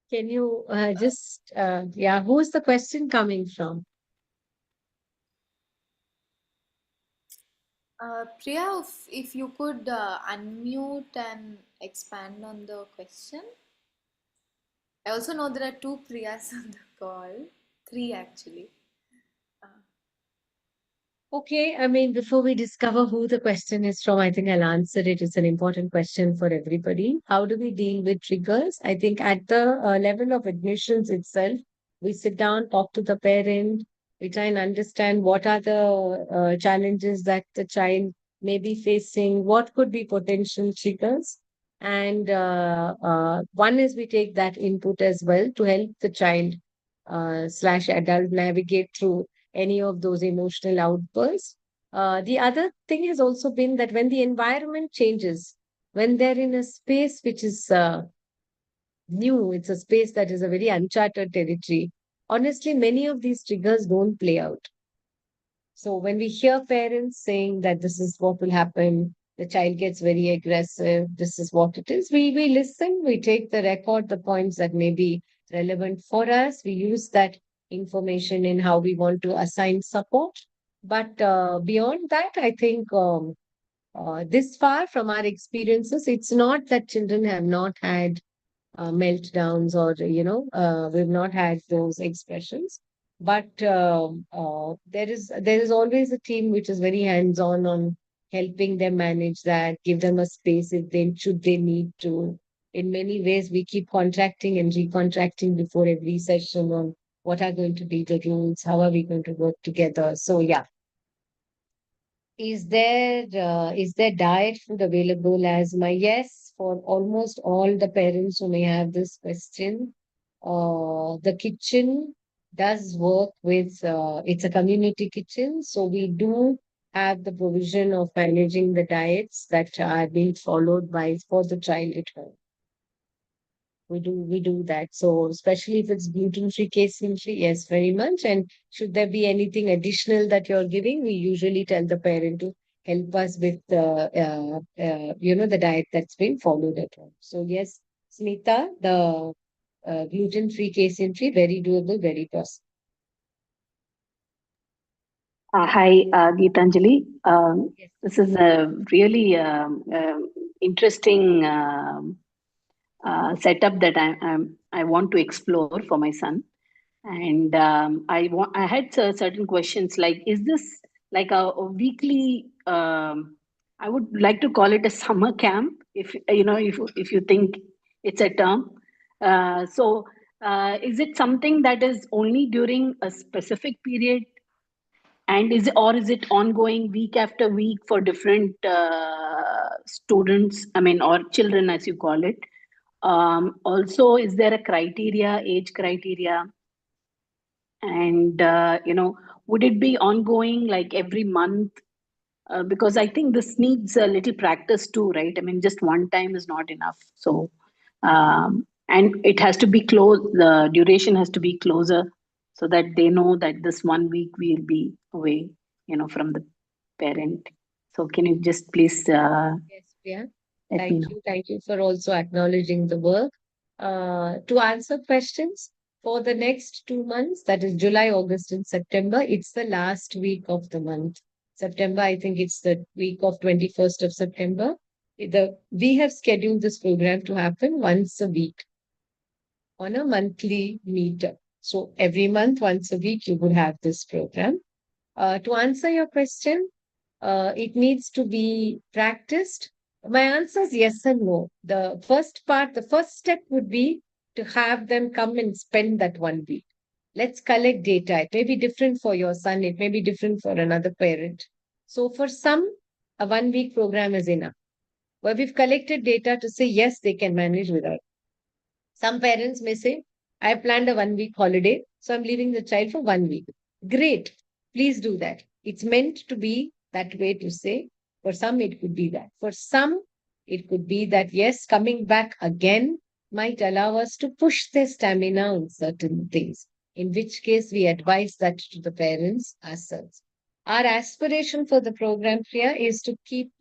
Can you yeah, who is the question coming from? Priya, if you could unmute and expand on the question. I also know there are two Priyas on the call, three actually. Uh, Okay, I mean, before we discover who the question is from, I think I'll answer it. It's an important question for everybody. How do we deal with triggers? I think at the level of admissions itself, we sit down, talk to the parent, we try and understand what are the challenges that the child may be facing, what could be potential triggers. And one is we take that input as well to help the child slash adult navigate through any of those emotional outbursts. The other thing has also been that when the environment changes, when they're in a space which is new, it's a space that is a very uncharted territory. Honestly, many of these triggers don't play out. So when we hear parents saying that this is what will happen, the child gets very aggressive, this is what it is, we listen, we take the record, the points that may be relevant for us, we use that information in how we want to assign support. But beyond that, I think this far from our experiences, it's not that children have not had meltdowns or we've not had those expressions, but there is always a team which is very hands on helping them manage that, give them a space if they should they need to. In many ways we keep contracting and recontracting before every session on what are going to be the rules, how are we going to work together. So yeah, is there diet food available as my yes for almost all the parents who may have this question? The kitchen does work with it's a community kitchen, so we do have the provision of managing the diets that are being followed by for the child at home. We do that. So especially if it's gluten-free, casein-free, yes, very much. And should there be anything additional that you're giving, we usually tell the parent to help us with the diet that's been followed at home. So yes, Smita, the gluten-free, casein-free, very doable, very possible. Hi, Geetanjali. Yes. This is a really interesting setup that I want to explore for my son. And I had certain questions like, is this like a weekly? I would like to call it a summer camp, if if you think it's a term. Is it something that is only during a specific period, and is it ongoing week after week for different students? I mean, or children, as you call it. Also, is there a criteria, age criteria? And would it be ongoing like every month? Because I think this needs a little practice too, right? I mean, just one time is not enough. So and it has to be close, the duration has to be closer, so that they know that this 1 week we'll be away, from the parent. So can you just please Yes, Priya. let me Thank know? you. Thank you for also acknowledging the work. To answer questions, for the next 2 months, that is July, August, and September, it's the last week of the month. September, I think it's the week of 21st of September. We have scheduled this program to happen once a week on a monthly meter. So every month, once a week, you would have this program. To answer your question, it needs to be practiced. My answer is yes and no. The first step would be to have them come and spend that 1 week. Let's collect data. It may be different for your son, it may be different for another parent. So, for some, a 1 week program is enough. Where we've collected data to say yes, they can manage without. Some parents may say, I have planned a 1 week holiday, so I'm leaving the child for 1 week. Great. Please do that. It's meant to be that way to say. For some, it could be that. For some, it could be that, yes, coming back again might allow us to push their stamina on certain things, in which case we advise that to the parents ourselves. Our aspiration for the program, Priya, is to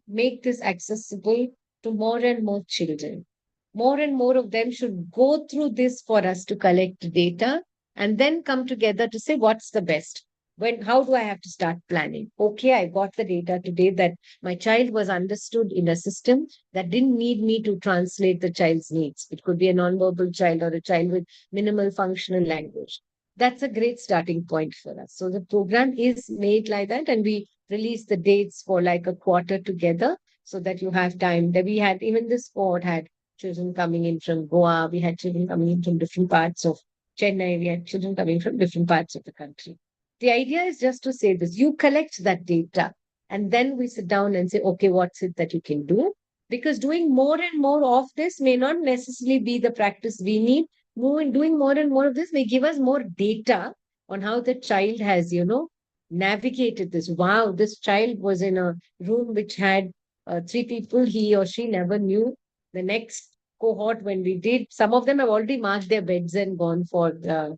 make this accessible to more and more children. More and more of them should go through this for us to collect data and then come together to say what's the best. How do I have to start planning? Okay, I got the data today that my child was understood in a system that didn't need me to translate the child's needs. It could be a nonverbal child or a child with minimal functional language. That's a great starting point for us. So the program is made like that, and we release the dates for like a quarter together so that you have time. That we had, even this cohort had children coming in from Goa, we had children coming in from different parts of Chennai, we had children coming from different parts of the country. The idea is just to say this: you collect that data, and then we sit down and say, okay, what's it that you can do? Because doing more and more of this may not necessarily be the practice we need. Doing more and more of this may give us more data on how the child has, navigated this. Wow, this child was in a room which had three people he or she never knew. The next cohort, when we did, some of them have already marked their beds and gone for the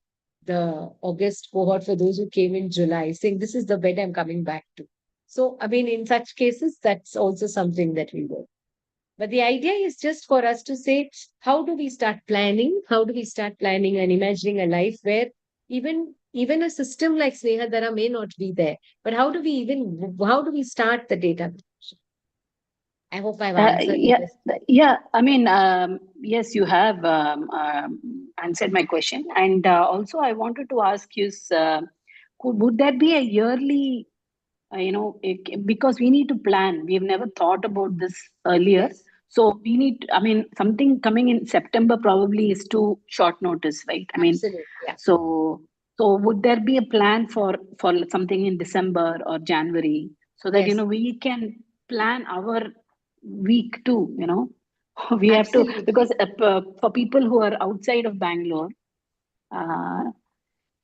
August cohort for those who came in July, saying, this is the bed I'm coming back to. So, I mean, in such cases, that's also something that we work. But the idea is just for us to say, how do we start planning? How do we start planning and imagining a life where even a system like Snehadara may not be there? But how do we start the data? I hope I've answered Yeah, this. yeah. I mean, yes, you have answered my question, and also I wanted to ask you, would that be a yearly? Because we need to plan. We've never thought about this earlier, Yes, so we need. I mean, something coming in September probably is too short notice, right? I mean, absolutely. Yeah. so would there be a plan for something in December or January, so that Yes, we can plan our week too? We have to, because absolutely. for people who are outside of Bangalore, uh,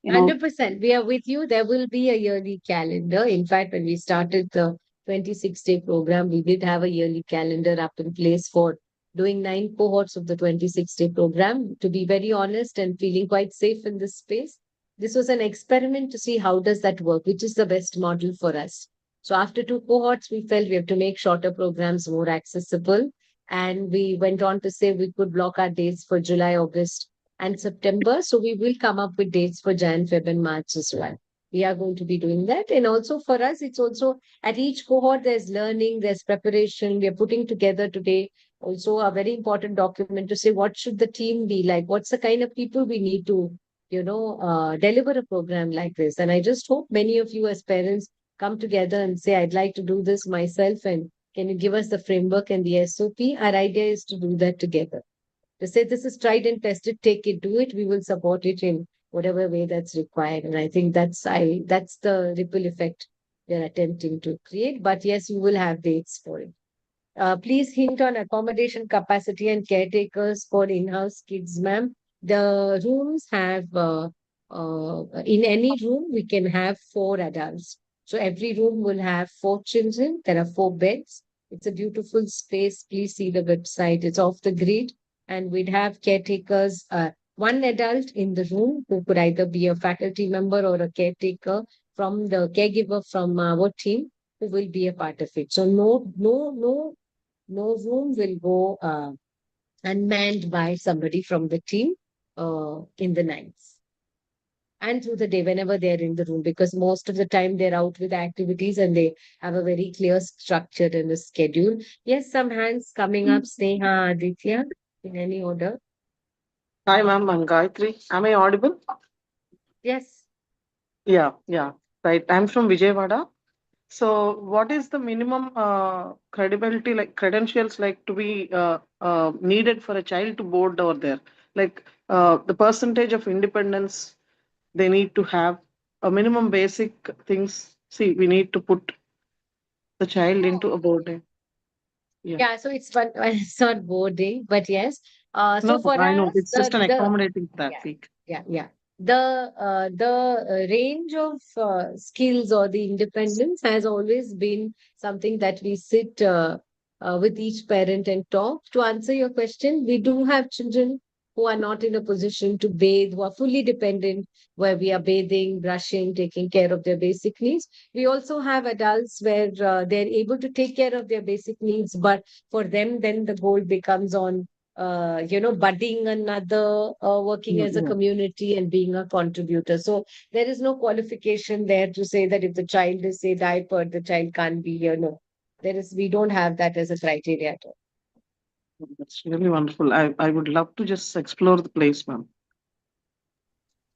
you know 100%. We are with you. There will be a yearly calendar. In fact, when we started the 26-day program, we did have a yearly calendar up in place for doing 9 cohorts of the 26-day program. To be very honest and feeling quite safe in this space, this was an experiment to see how does that work, which is the best model for us. So after 2 cohorts, we felt we have to make shorter programs more accessible. And we went on to say we could block our dates for July, August, and September. So we will come up with dates for Jan, Feb, and March as well. We are going to be doing that. And also for us, it's also at each cohort, there's learning, there's preparation. We are putting together today also a very important document to say what should the team be like? What's the kind of people we need to, deliver a program like this? And I just hope many of you as parents come together and say, I'd like to do this myself. And can you give us the framework and the SOP? Our idea is to do that together. To say this is tried and tested, take it, do it. We will support it in whatever way that's required. And I think that's the ripple effect we're attempting to create. But yes, you will have dates for it. Please hint on accommodation capacity and caretakers for in-house kids, ma'am. The rooms have, in any room, we can have 4 adults. So every room will have 4 children. There are 4 beds. It's a beautiful space. Please see the website. It's off the grid. And we'd have caretakers, 1 adult in the room who could either be a faculty member or a caretaker from the caregiver from our team who will be a part of it. So no room will go unmanned by somebody from the team in the nights and through the day whenever they're in the room, because most of the time they're out with activities and they have a very clear structure and a schedule. Yes, some hands coming up. Sneha, Aditya, in any order. Hi, ma'am. I'm Gayatri. Am I audible? Yes. Yeah. Right. I'm from Vijayawada. So, what is the minimum credibility, like credentials, like to be needed for a child to board over there? Like the percentage of independence they need to have, a minimum basic things. See, we need to put the child into a boarding. Yeah, so it's one, it's not boarding, but yes. So No, for I know. us, It's just an accommodating that yeah, week. yeah. The range of skills or the independence has always been something that we sit with each parent and talk. To answer your question, we do have children who are not in a position to bathe, who are fully dependent, where we are bathing, brushing, taking care of their basic needs. We also have adults where they're able to take care of their basic needs, but for them, then the goal becomes on budding another, working as a Yeah. community and being a contributor. So there is no qualification there to say that if the child is, say, diapered, the child can't be here. No, we don't have that as a criteria at all. That's really wonderful. I would love to just explore the place, ma'am.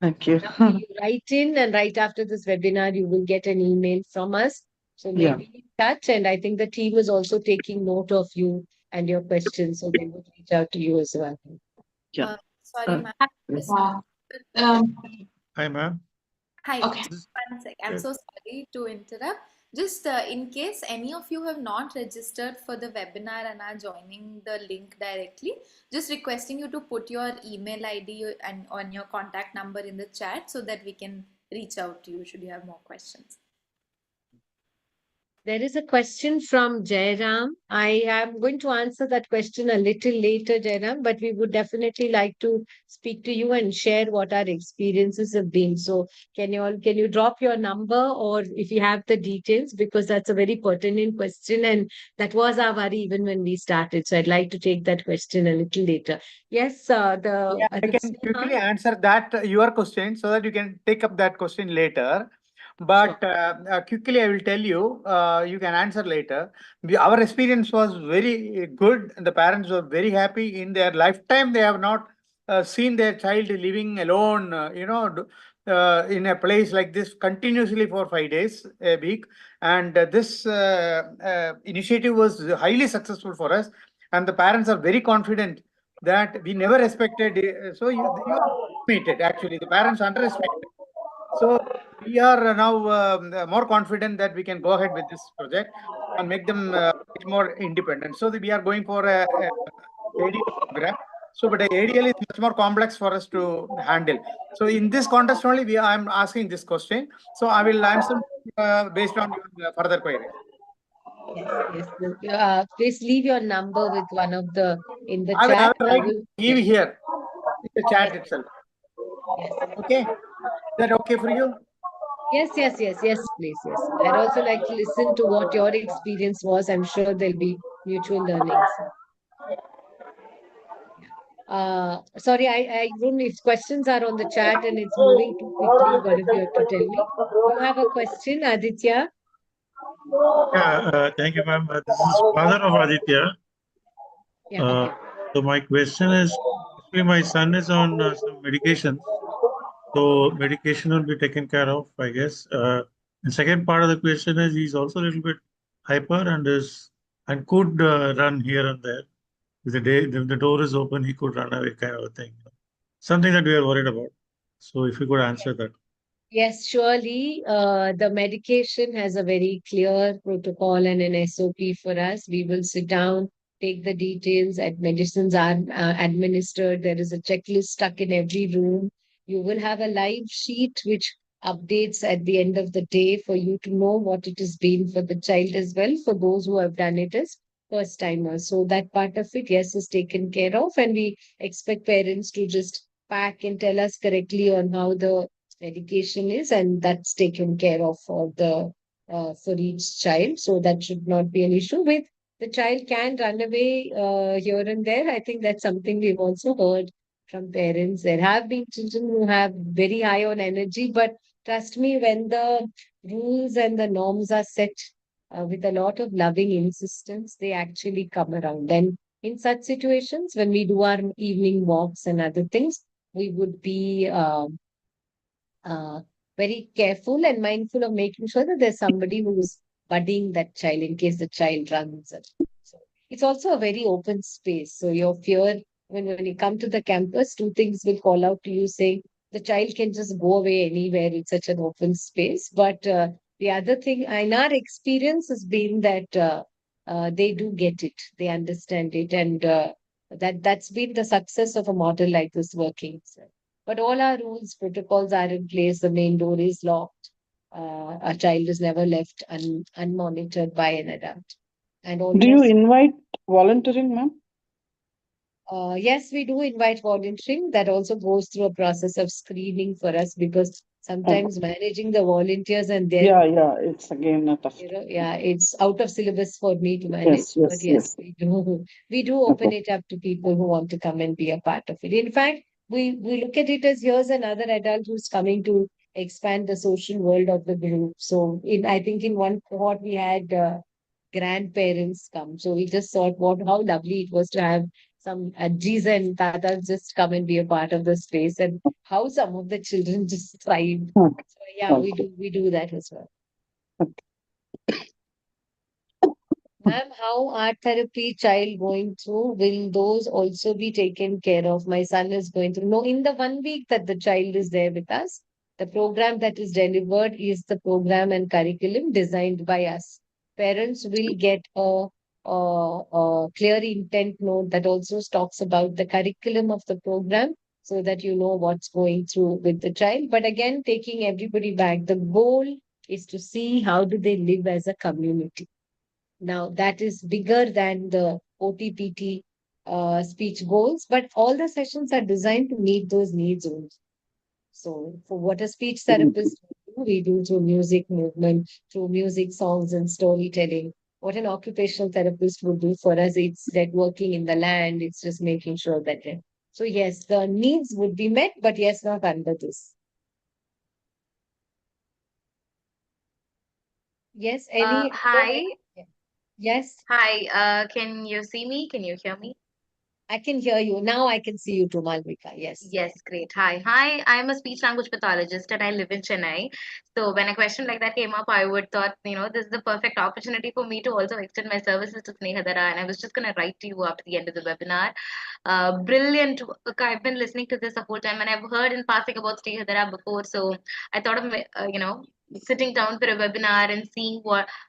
Thank you. Now you write in, and right after this webinar, you will get an email from us. So Yeah. maybe in touch. And I think the team is also taking note of you and your questions. So they will reach out to you as well. Yeah. Sorry, Uh, ma'am. Hi, ma'am. Hi, Okay. just one sec. I'm Yes. so sorry to interrupt. Just in case any of you have not registered for the webinar and are joining the link directly, just requesting you to put your email ID and on your contact number in the chat so that we can reach out to you should you have more questions. There is a question from Jairam. I am going to answer that question a little later, Jairam, but we would definitely like to speak to you and share what our experiences have been. So can you drop your number, or if you have the details, because that's a very pertinent question and that was our worry even when we started. So I'd like to take that question a little later. Yes, I can quickly answer that your question so that you can take up that question later. But quickly, I will tell you, you can answer later. Our experience was very good, and the parents were very happy. In their lifetime, they have not seen their child living alone, in a place like this continuously for 5 days a week. And this initiative was highly successful for us, and the parents are very confident that we never expected. So you underestimated, actually, the parents underestimated. So we are now more confident that we can go ahead with this project and make them much more independent. So we are going for a ADL program. So, but the ADL is much more complex for us to handle. So in this context only, I'm asking this question. So I will answer based on your further queries. Yes. Please leave your number with one of the in the I will chat. I write will. give here in the chat Yes, itself. yes. Okay, is that okay for you? Yes, yes, yes, yes, please. Yes. I'd also like to listen to what your experience was. I'm sure there'll be mutual learnings. Yeah. Sorry, I don't know if questions are on the chat and it's moving too quickly. One of you have to tell me. You have a question, Aditya? Yeah, thank you, ma'am. This is father of Aditya. Yeah, okay. So my question is, actually, my son is on some medications, so medication will be taken care of, I guess. The second part of the question is, he's also a little bit hyper and could run here and there. If the door is open, he could run away, kind of a thing. Something that we are worried about. So if you could answer that. Yes, surely the medication has a very clear protocol and an SOP for us. We will sit down, take the details, and medicines are administered. There is a checklist stuck in every room. You will have a live sheet which updates at the end of the day for you to know what it has been for the child as well, for those who have done it as first timers. So that part of it, yes, is taken care of, and we expect parents to just pack and tell us correctly on how the medication is, and that's taken care of for each child. So that should not be an issue. With the child can run away here and there. I think that's something we've also heard from parents. There have been children who have very high on energy, but trust me, when the rules and the norms are set with a lot of loving insistence, they actually come around. And in such situations, when we do our evening walks and other things, we would be uh, very careful and mindful of making sure that there's somebody who's budding that child in case the child runs. So it's also a very open space. So your fear, when you come to the campus, two things will call out to you saying the child can just go away anywhere. It's such an open space. But the other thing, in our experience, has been that they do get it, they understand it, and that's been the success of a model like this working. So, but all our rules, protocols are in place. The main door is locked. A child is never left unmonitored by an adult. And Do you almost, invite volunteering, ma'am? yes, we do invite volunteering. That also goes through a process of screening for us because sometimes managing the volunteers and Yeah, then yeah, it's again a tough. yeah, it's out of syllabus for me to Yes, manage. But yes, yes, yes. we do Okay. open it up to people who want to come and be a part of it. In fact, we look at it as here's another adult who's coming to expand the social world of the group. So in I think in one cohort we had grandparents come. So we just thought what how lovely it was to have some ajis and tatas just come and be a part of the space, and how some of the children just thrived. Okay. So yeah, Okay. we do that as well. Okay. Ma'am, how art therapy child going through? Will those also be taken care of? My son is going through. No, in the 1 week that the child is there with us, the program that is delivered is the program and curriculum designed by us. Parents will get a clear intent note that also talks about the curriculum of the program so that you know what's going through with the child. But again, taking everybody back, the goal is to see how do they live as a community. Now, that is bigger than the OTPT speech goals, but all the sessions are designed to meet those needs only. So, for what a speech therapist will do, we do through music movement, through music, songs, and storytelling. What an occupational therapist would do for us, it's like working in the land, it's just making sure that. So, yes, the needs would be met, but yes, not under this. Yes, any other? Hi. Yes, Hi. Can you see me? Can you hear me? I can hear you. Now I can see you too, Malvika. Yes. Yes, great. Hi. Hi. I'm a speech language pathologist and I live in Chennai. So when a question like that came up, I would thought, this is the perfect opportunity for me to also extend my services to Snehadara. And I was just going to write to you after the end of the webinar. Brilliant work. I've been listening to this the whole time and I've heard in passing about Snehadara before. So I thought of, sitting down for a webinar and seeing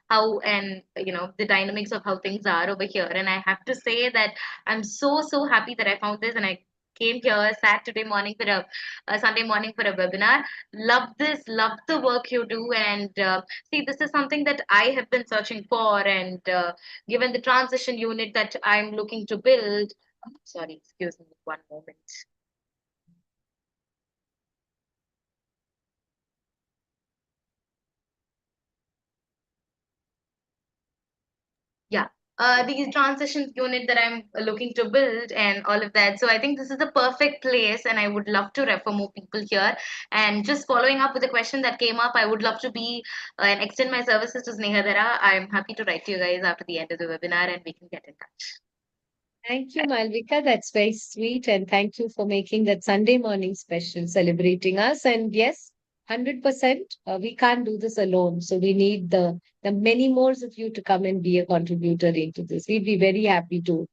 how and the dynamics of how things are over here. And I have to say that I'm so happy that I found this and I came here Saturday morning for a Sunday morning for a webinar. Love this, love the work you do, and see, this is something that I have been searching for. And given the transition unit that I'm looking to build, Sorry, excuse me, one moment. Yeah. These transition unit that I'm looking to build and all of that. So I think this is the perfect place, and I would love to refer more people here. And just following up with the question that came up, I would love to be and extend my services to Snehadara. I'm happy to write to you guys after the end of the webinar, and we can get in touch. Thank you, Malvika. That's very sweet. And thank you for making that Sunday morning special, celebrating us. And yes, 100%, we can't do this alone. So we need the many more of you to come and be a contributor into this. We'd be very happy to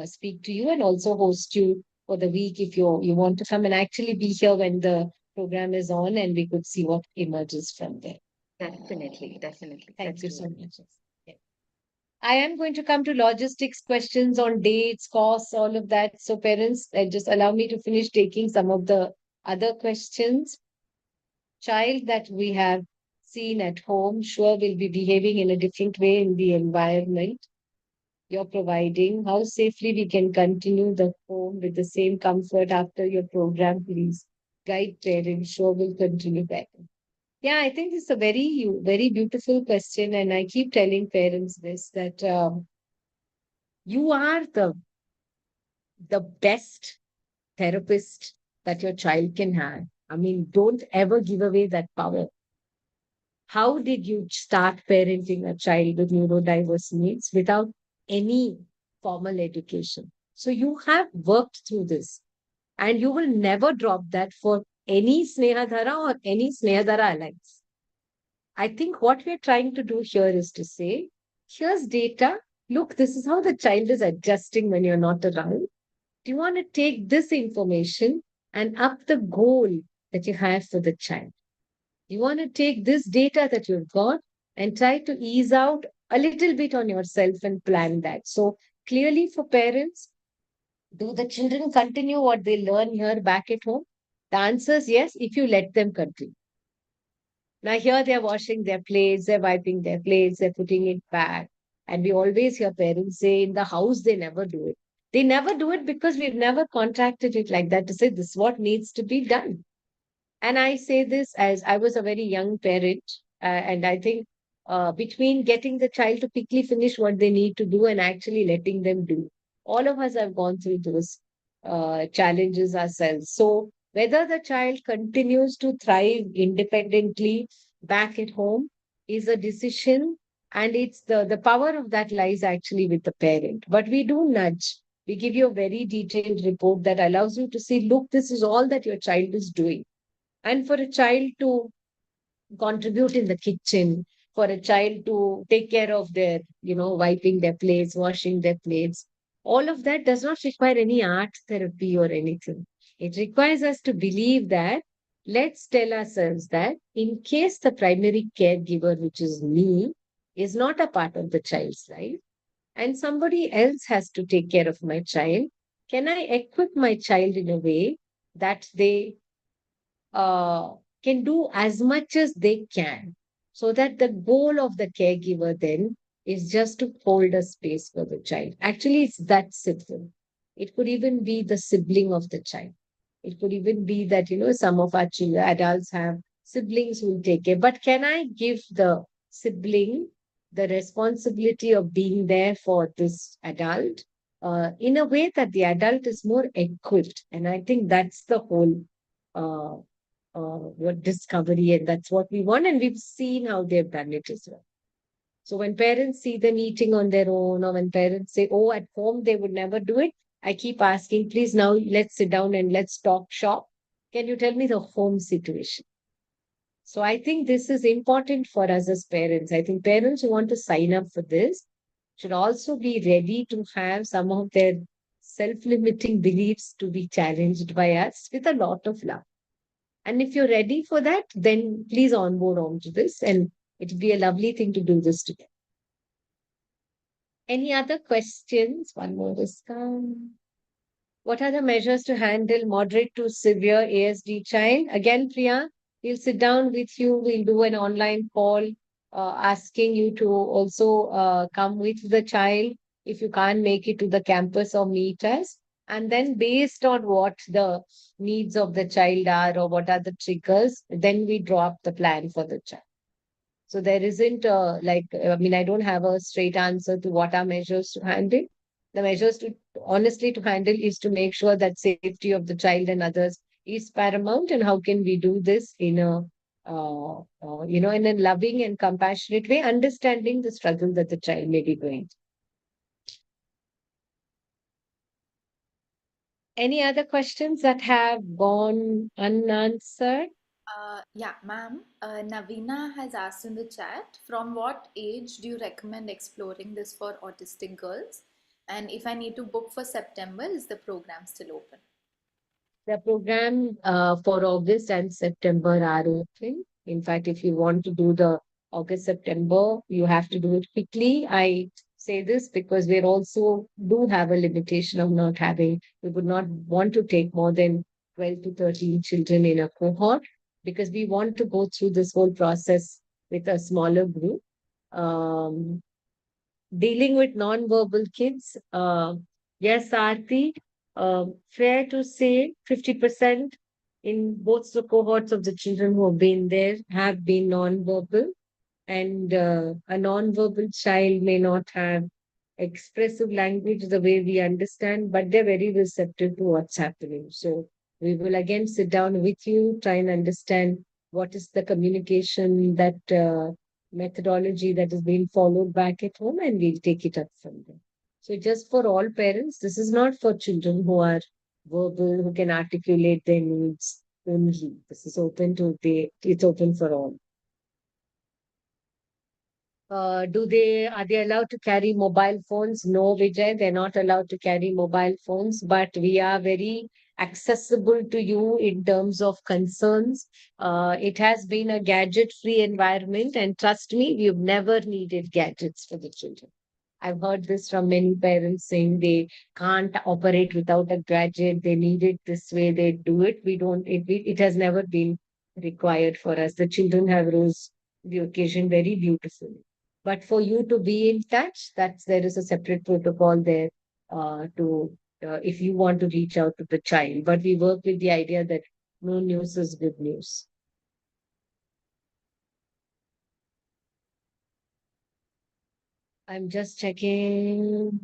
speak to you and also host you for the week if you want to come and actually be here when the program is on and we could see what emerges from there. Definitely, definitely. Thank Let's you do so it. much. Yeah. I am going to come to logistics questions on dates, costs, all of that. So parents, just allow me to finish taking some of the other questions. Child that we have seen at home sure will be behaving in a different way in the environment you're providing. How safely we can continue the home with the same comfort after your program, please. Guide parents, sure will continue better. Yeah, I think it's a very beautiful question. And I keep telling parents this, that you are the best therapist that your child can have. I mean, don't ever give away that power. How did you start parenting a child with neurodiverse needs without any formal education? So you have worked through this and you will never drop that for any Snehadhara or any Snehadhara alliance. I think what we're trying to do here is to say, here's data. Look, this is how the child is adjusting when you're not around. Do you want to take this information and up the goal that you have for the child? You want to take this data that you've got and try to ease out a little bit on yourself and plan that. So clearly for parents, do the children continue what they learn here back at home? The answer is yes, if you let them continue. Now here they're washing their plates, they're wiping their plates, they're putting it back. And we always hear parents say in the house, they never do it. They never do it because we've never contracted it like that to say this is what needs to be done. And I say this as I was a very young parent, and I think between getting the child to quickly finish what they need to do and actually letting them do, all of us have gone through those challenges ourselves. So whether the child continues to thrive independently back at home is a decision, and it's the power of that lies actually with the parent. But we do nudge. We give you a very detailed report that allows you to see, look, this is all that your child is doing. And for a child to contribute in the kitchen, for a child to take care of their, wiping their plates, washing their plates, all of that does not require any art therapy or anything. It requires us to believe that, let's tell ourselves that in case the primary caregiver, which is me, is not a part of the child's life and somebody else has to take care of my child, can I equip my child in a way that they uh, can do as much as they can, so that the goal of the caregiver then is just to hold a space for the child. Actually, it's that simple. It could even be the sibling of the child. It could even be that, some of our children, adults have siblings who will take care. But can I give the sibling the responsibility of being there for this adult in a way that the adult is more equipped? And I think that's the whole uh, what discovery, and that's what we want. And we've seen how they've done it as well. So when parents see them eating on their own, or when parents say, oh, at home they would never do it, I keep asking, please now let's sit down and let's talk shop. Can you tell me the home situation? So I think this is important for us as parents. I think parents who want to sign up for this should also be ready to have some of their self-limiting beliefs to be challenged by us with a lot of love. And if you're ready for that, then please onboard onto this, and it'll be a lovely thing to do this together. Any other questions? One more has come. What are the measures to handle moderate to severe ASD child? Again, Priya, we'll sit down with you. We'll do an online call asking you to also come with the child if you can't make it to the campus or meet us. And then based on what the needs of the child are or what are the triggers, then we draw up the plan for the child. So there isn't I don't have a straight answer to what are measures to handle. The measures to honestly to handle is to make sure that safety of the child and others is paramount. And how can we do this in a in a loving and compassionate way, understanding the struggle that the child may be going through. Any other questions that have gone unanswered? Yeah, ma'am. Navina has asked in the chat, from what age do you recommend exploring this for autistic girls? And if I need to book for September, is the program still open? The program for August and September are open. In fact, if you want to do the August, September, you have to do it quickly. I say this because we also do have a limitation of not having, we would not want to take more than 12 to 13 children in a cohort because we want to go through this whole process with a smaller group. Um, Dealing with non-verbal kids, yes, Aarti, fair to say 50% in both the cohorts of the children who have been there have been non-verbal, and a non-verbal child may not have expressive language the way we understand, but they're very receptive to what's happening. So we will again sit down with you, try and understand what is the communication that methodology that is being followed back at home, and we'll take it up from there. So just for all parents, this is not for children who are verbal, who can articulate their needs only. This is open to it's open for all. Are they allowed to carry mobile phones? No, Vijay, they're not allowed to carry mobile phones, but we are very accessible to you in terms of concerns. It has been a gadget-free environment, and trust me, we've never needed gadgets for the children. I've heard this from many parents saying they can't operate without a gadget. They need it this way. They do it. We don't. It has never been required for us. The children have rose the occasion very beautifully. But for you to be in touch, there is a separate protocol there to if you want to reach out to the child. But we work with the idea that no news is good news. I'm just checking.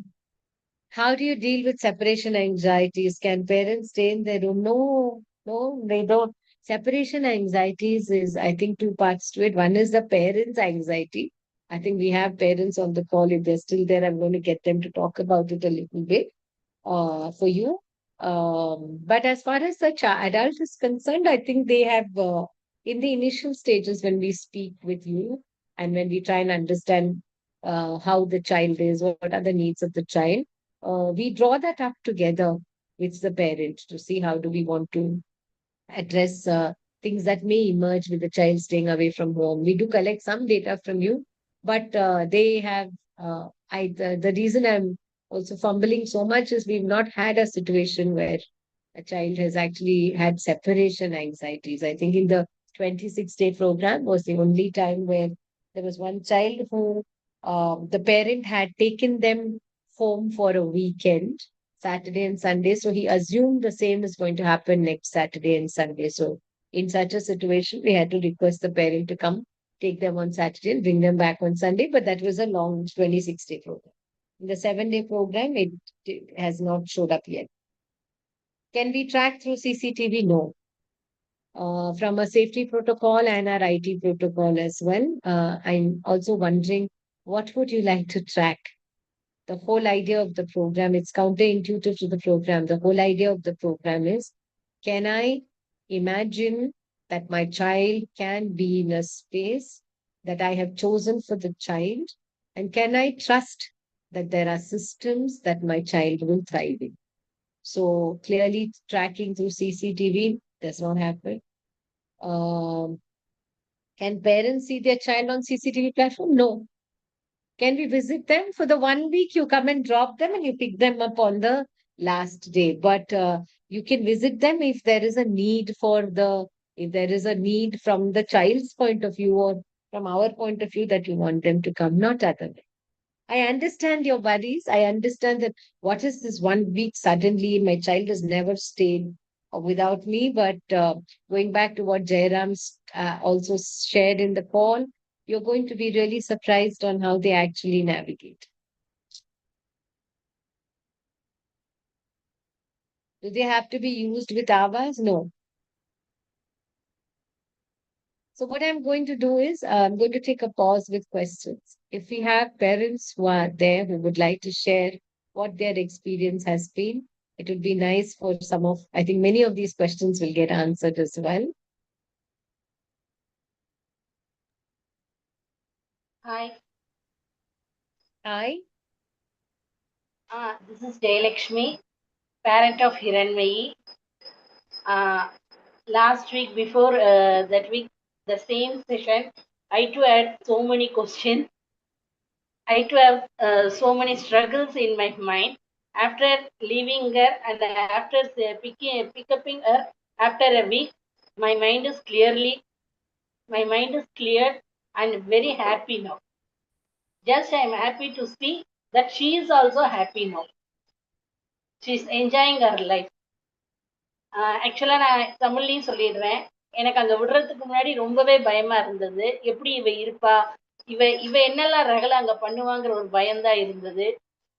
How do you deal with separation anxieties? Can parents stay in their room? No, no, they don't. Separation anxieties is, I think, two parts to it. One is the parents' anxiety. I think we have parents on the call. If they're still there, I'm going to get them to talk about it a little bit for you. But as far as the adult is concerned, I think they have, in the initial stages when we speak with you and when we try and understand how the child is, what are the needs of the child, we draw that up together with the parent to see how do we want to address things that may emerge with the child staying away from home. We do collect some data from you, but they have, the reason I'm also fumbling so much is we've not had a situation where a child has actually had separation anxieties. I think in the 26-day program was the only time where there was one child who the parent had taken them home for a weekend, Saturday and Sunday. So he assumed the same is going to happen next Saturday and Sunday. So in such a situation, we had to request the parent to come, take them on Saturday and bring them back on Sunday. But that was a long 26-day program. In the 7-day program, it has not showed up yet. Can we track through CCTV? No. From a safety protocol and our IT protocol as well. I'm also wondering, what would you like to track? The whole idea of the program, it's counterintuitive to the program. The whole idea of the program is, can I imagine that my child can be in a space that I have chosen for the child? And can I trust that there are systems that my child will thrive in? So clearly tracking through CCTV does not happen. Can parents see their child on CCTV platform? No. Can we visit them for the 1 week? You come and drop them and you pick them up on the last day. But you can visit them if there is a need if there is a need from the child's point of view or from our point of view that you want them to come, not other way. I understand your worries. I understand that what is this 1 week suddenly? My child has never stayed without me. But going back to what Jairam also shared in the call, you're going to be really surprised on how they actually navigate. Do they have to be used with avas? No. So what I'm going to do is I'm going to take a pause with questions. If we have parents who are there who would like to share what their experience has been, it would be nice for I think many of these questions will get answered as well. Hi, Hi. this is Jayalakshmi, parent of Hiranmayi. Uh, Last week, before that week, the same session, I too had so many questions. I too have so many struggles in my mind. After leaving her and after pick upping her after a week, my mind is my mind is cleared and very happy now. Just I am happy to see that she is also happy now. She is enjoying her life. ஆக்சுவலா நான் தமிழ்லையும் சொல்லிடுறேன். எனக்கு அங்க விடுறதுக்கு முன்னாடி ரொம்பவே பயமா இருந்தது. எப்படி இவ இருப்பா? இவ இவ என்னெல்லாம் ரகளை அங்க பண்ணுவாங்கிற ஒரு பயம்தான் இருந்தது.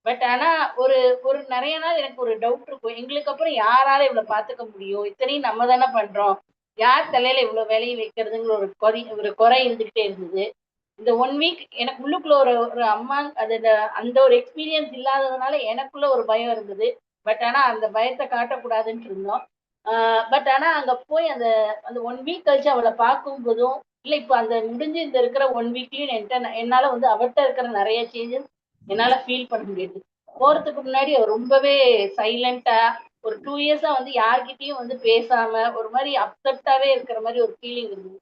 பட் ஆனா ஒரு ஒரு நிறைய நாள் எனக்கு ஒரு டவுட் இருக்கும். எங்களுக்கு அப்புறம் யாரால இவ்வளவு பாத்துக்க முடியும்? இத்தனையும் நம்ம தானே பண்றோம். யார் தலையில இவ்வளவு வேலையை வைக்கிறதுங்கிற ஒரு குறை இருந்துகிட்டே இருந்தது. இந்த 1 வீக் எனக்கு உள்ளுக்குள்ள ஒரு ஒரு அம்மா அது அந்த ஒரு எக்ஸ்பீரியன்ஸ் இல்லாததுனால எனக்குள்ள ஒரு பயம் இருந்தது. பட் ஆனா அந்த பயத்தை காட்டக்கூடாதுன்னு இருந்தோம். பட் ஆனா அங்க போய் அந்த அந்த 1 வீக் கழிச்சு அவளை பார்க்கும் போதும் இல்ல இப்ப அந்த முடிஞ்சு இந்த இருக்கிற 1 வீக்லயும் என்னால வந்து அவட்ட இருக்கிற நிறைய சேஞ்சஸ் என்னால ஃபீல் பண்ண முடியுது. போறதுக்கு முன்னாடி அவ ரொம்பவே சைலண்டா ஒரு 2 இயர்ஸா வந்து யார்கிட்டயும் வந்து பேசாம ஒரு மாதிரி அப்செட்டாவே இருக்கிற மாதிரி ஒரு ஃபீலிங் இருந்தது.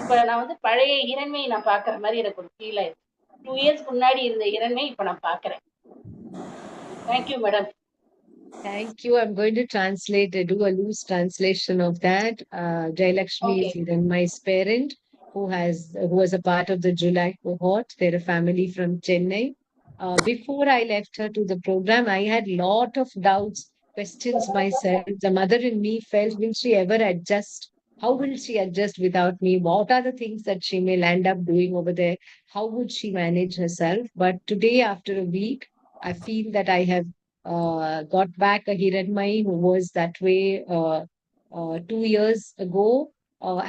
இப்ப நான் வந்து பழைய இளமை நான் பாக்குற மாதிரி எனக்கு ஒரு ஃபீல் ஆயிடுச்சு. 2 இயர்ஸ்க்கு முன்னாடி இருந்த இளமை இப்ப நான் பாக்குறேன். Thank you madam. Thank you. I'm going to do a loose translation of that. Jayalakshmi is Okay. Hiranmai's parent who was a part of the July cohort. They're a family from Chennai. Before I left her to the program, I had lot of doubts, questions myself. The mother in me felt, will she ever adjust? How will she adjust without me? What are the things that she may land up doing over there? How would she manage herself? But today, after a week, I feel that I have got back a Hiranmai who was that way 2 years ago.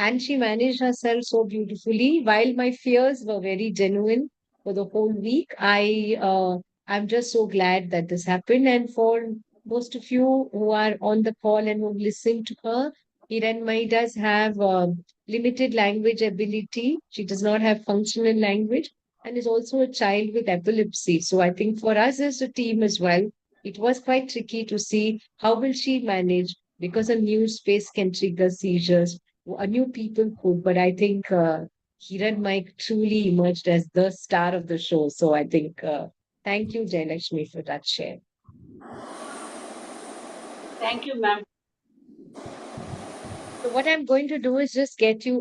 And she managed herself so beautifully. While my fears were very genuine for the whole week, I'm just so glad that this happened. And for most of you who are on the call and who listen to her, Hiranmai does have limited language ability. She does not have functional language and is also a child with epilepsy. So I think for us as a team as well, it was quite tricky to see how will she manage because a new space can trigger seizures. A new people could, but I think Hiran Mike truly emerged as the star of the show. So I think thank you, Jayalakshmi, for that share. Thank you, ma'am. So what I'm going to do is just get you,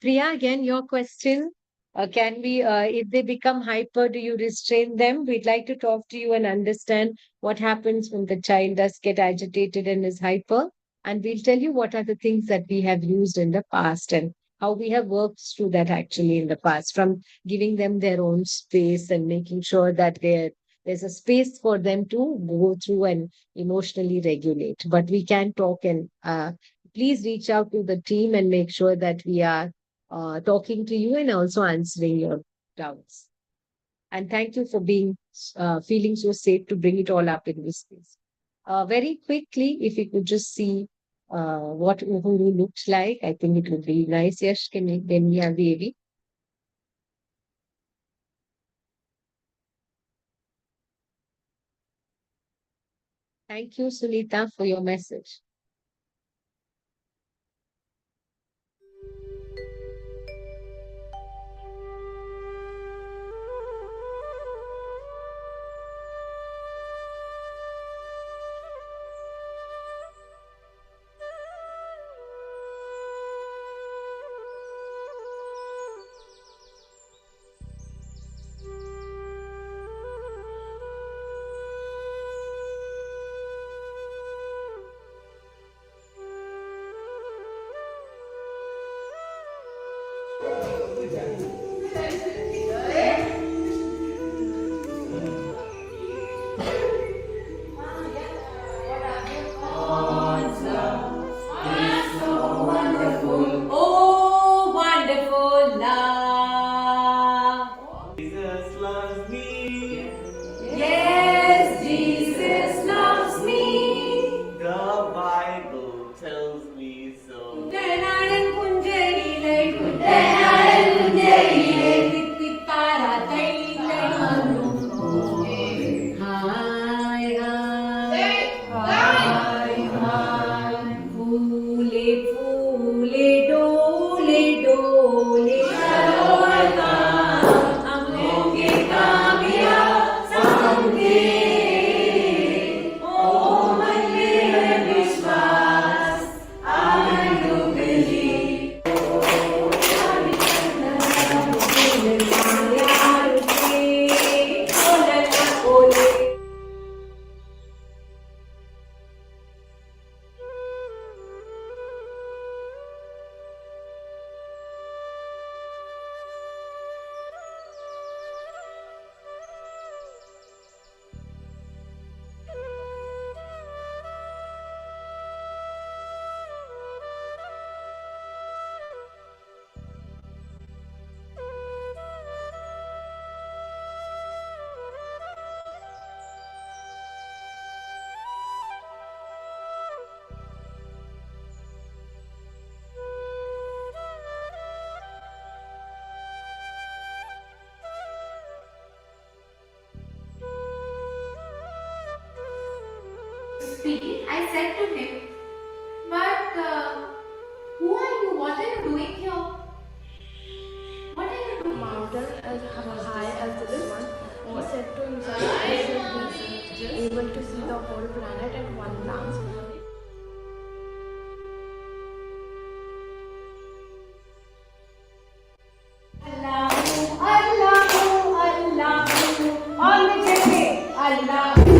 Priya, again, your question. If they become hyper, do you restrain them? We'd like to talk to you and understand what happens when the child does get agitated and is hyper. And we'll tell you what are the things that we have used in the past and how we have worked through that actually in the past, from giving them their own space and making sure that there's a space for them to go through and emotionally regulate. But we can talk and please reach out to the team and make sure that we are talking to you and also answering your doubts. And thank you for being feeling so safe to bring it all up in this space. Very quickly, if you could just see what Uhuru looks like, I think it would be nice. Yes, can we have the AV? Thank you, Sunita, for your message. said to him, "But who are you? What are you doing here? What are you doing?" Mountain as high as this one, he said to himself, I should be able to see the whole planet at one glance. Allahu, Allahu, Allahu, all the children, Allahu,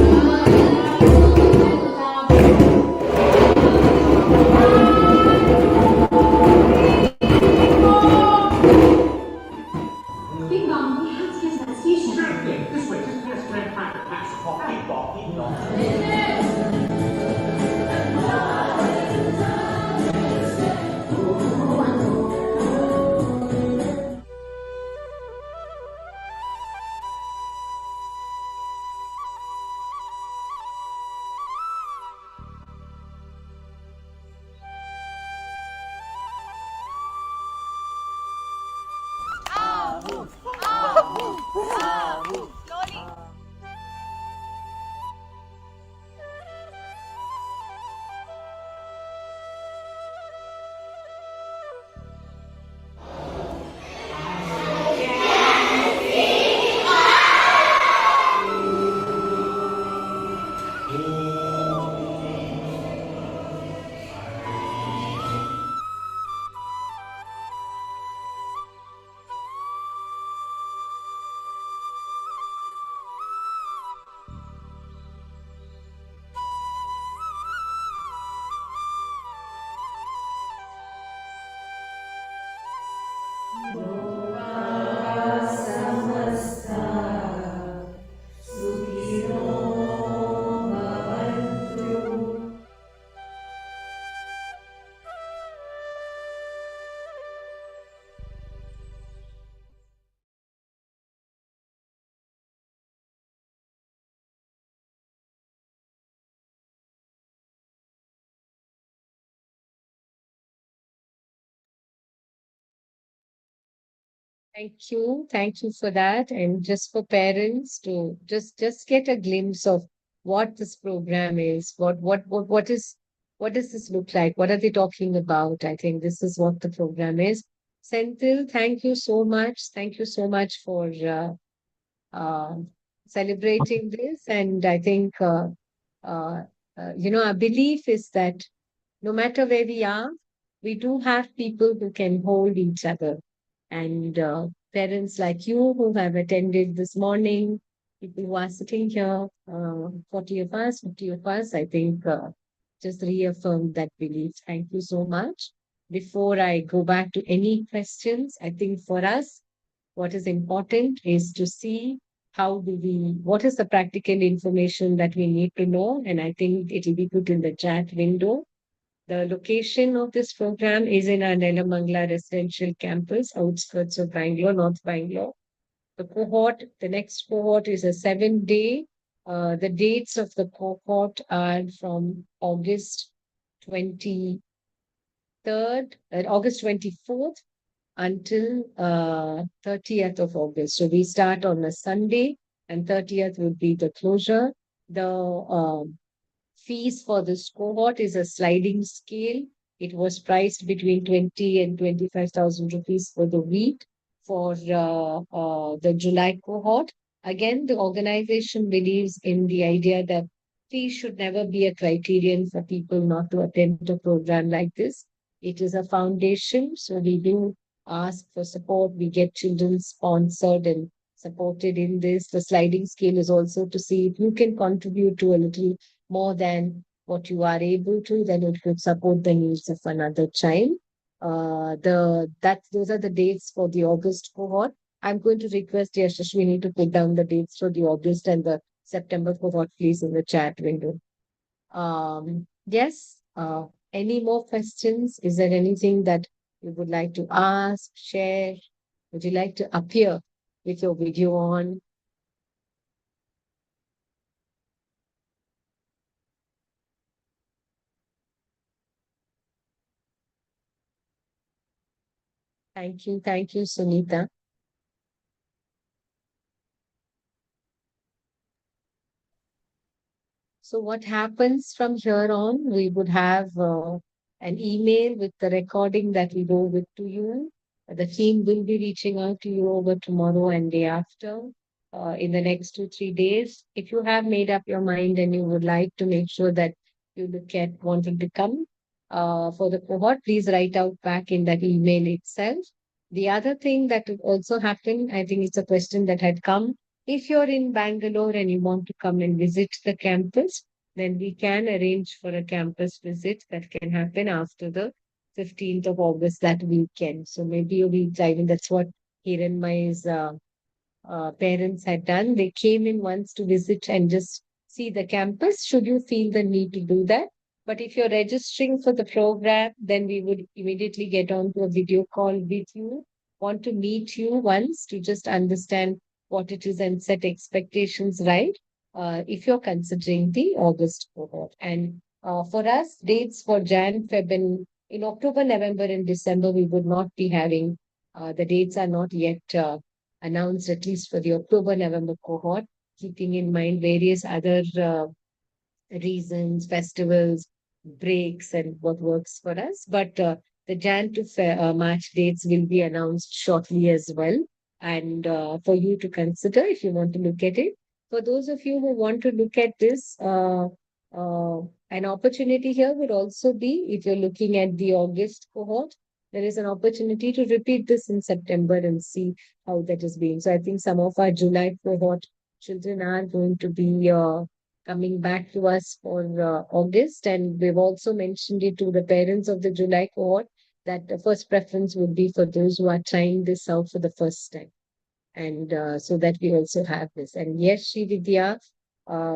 Thank you for that. And just for parents to just get a glimpse of what this program is, what does this look like? What are they talking about? I think this is what the program is. Senthil, thank you so much. Thank you so much for uh, celebrating this. And I think uh, our belief is that no matter where we are, we do have people who can hold each other. And parents like you who have attended this morning, people who are sitting here, 40 of us, 50 of us, I think just reaffirm that belief. Thank you so much. Before I go back to any questions, I think for us, what is important is to see what is the practical information that we need to know. And I think it will be put in the chat window. The location of this program is in our Nelamangala residential campus, outskirts of Bangalore, North Bangalore. The next cohort is a 7-day. The dates of the cohort are from August 23rd, August 24th until 30th of August. So we start on a Sunday and 30th will be the closure. The fees for this cohort is a sliding scale. It was priced between 20 and 25,000 rupees for the week for the July cohort. Again, the organization believes in the idea that fees should never be a criterion for people not to attend a program like this. It is a foundation, so we do ask for support. We get children sponsored and supported in this. The sliding scale is also to see if you can contribute to a little more than what you are able to, then it could support the needs of another child. Those are the dates for the August cohort. I'm going to request Yashashwini to put down the dates for the August and the September cohort, please, in the chat window. Yes. Any more questions? Is there anything that you would like to ask, share? Would you like to appear with your video on? Thank you, Sunita. So what happens from here on, we would have an email with the recording that we go with to you. The team will be reaching out to you over tomorrow and day after in the next 2, 3 days. If you have made up your mind and you would like to make sure that you look at wanting to come for the cohort, please write out back in that email itself. The other thing that would also happen, I think it's a question that had come. If you're in Bangalore and you want to come and visit the campus, then we can arrange for a campus visit that can happen after the 15th of August that weekend. So maybe a week, I mean, that's what Hiranmay's parents had done. They came in once to visit and just see the campus. Should you feel the need to do that? But if you're registering for the program, then we would immediately get on to a video call with you. Want to meet you once to just understand what it is and set expectations right. If you're considering the August cohort. And for us, dates for Jan, Feb, and in October, November, and December, we would not be having, the dates are not yet announced, at least for the October, November cohort, keeping in mind various other reasons, festivals, breaks, and what works for us. But the Jan to March dates will be announced shortly as well. And for you to consider if you want to look at it. For those of you who want to look at this, an opportunity here would also be if you're looking at the August cohort, there is an opportunity to repeat this in September and see how that is being. So I think some of our July cohort children are going to be coming back to us for August. And we've also mentioned it to the parents of the July cohort that the first preference would be for those who are trying this out for the first time. And so that we also have this. And yes, Sri Vidya,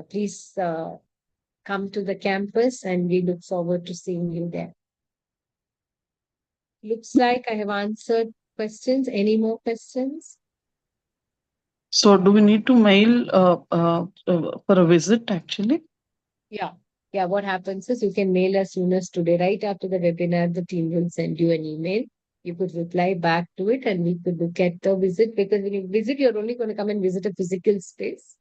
please come to the campus and we look forward to seeing you there. Looks like I have answered questions. Any more questions? So do we need to mail for a visit actually? Yeah. Yeah, what happens is you can mail as soon as today, right after the webinar, the team will send you an email. You could reply back to it and we could look at the visit, because when you visit, you're only going to come and visit a physical space.